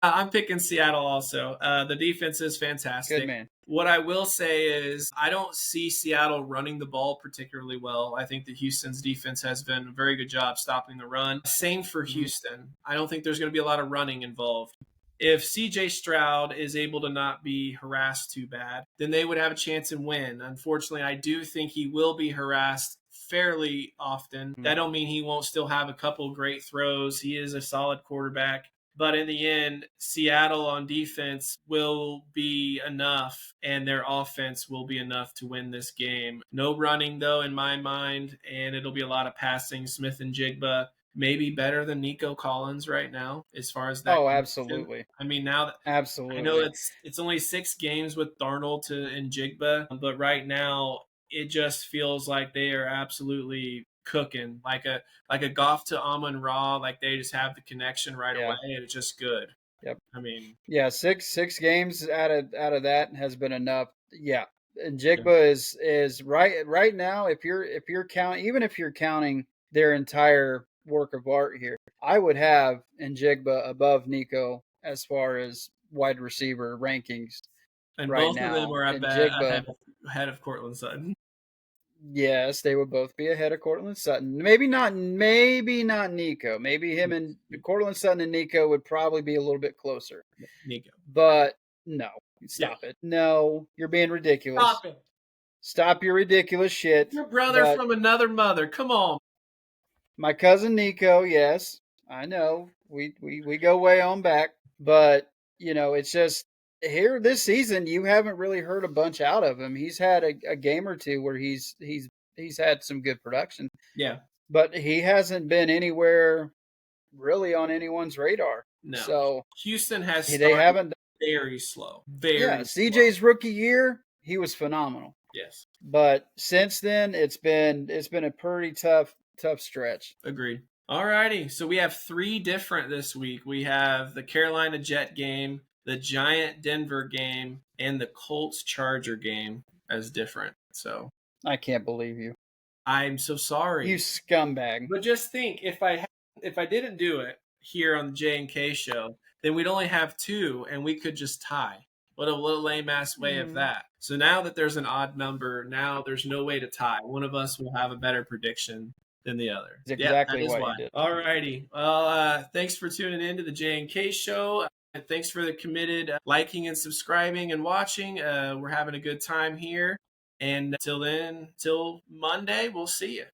I'm picking Seattle also. The defense is fantastic. Good man. What I will say is I don't see Seattle running the ball particularly well. I think that Houston's defense has been a very good job stopping the run. Same for Houston. I don't think there's going to be a lot of running involved. If CJ Stroud is able to not be harassed too bad, then they would have a chance and win. Unfortunately, I do think he will be harassed fairly often. That don't mean he won't still have a couple great throws. He is a solid quarterback. But in the end, Seattle on defense will be enough, and their offense will be enough to win this game. No running, though, in my mind, and it'll be a lot of passing. Smith and Jigba maybe better than Nico Collins right now as far as that Oh, connection. absolutely. I mean, now that I know Absolutely. it's only 6 games with Darnold and Jigba, but right now it just feels like they are absolutely cooking, like a Goff to Amon Ra, like they just have the connection right Yeah. away, and it's just good. Yep. I mean, Yeah, six games out of that has been enough. Yeah. And yeah. Jigba is right now, if you're counting, even if you're counting their entire work of art here, I would have Njigba above Nico as far as wide receiver rankings And right both of them now. are And Jigba, ahead of Cortland Sutton. yes, they would both be ahead of Cortland Sutton. Maybe not Nico. Maybe him and Cortland Sutton and Nico would probably be a little bit closer. Nico. But no, Yeah. stop it. No, you're being ridiculous. Stop it. Stop your ridiculous shit. Your brother But from another mother. Come on. my cousin Nico, yes, I know. We go way on back, but it's just here this season you haven't really heard a bunch out of him. He's had a game or two where he's had some good production, Yeah. but he hasn't been anywhere really on anyone's radar. No. So Houston has they started haven't. very slow. Very Yeah, slow. CJ's rookie year, he was phenomenal. Yes. But since then, it's been a pretty tough stretch. Agreed. All righty. So we have 3 different this week. We have the Carolina Jet game, the Giant Denver game, and the Colts Charger game as different. So I can't believe you. I'm so sorry. You scumbag. But just think, if I didn't do it here on the J and K show, then we'd only have 2, and we could just tie. What a little lame ass way of that. So now that there's an odd number, now there's no way to tie. One of us will have a better prediction than the other. That's exactly why you did. All righty. Well, thanks for tuning in to the J and K show. And thanks for the committed liking and subscribing and watching. We're having a good time here. And till Monday, we'll see you.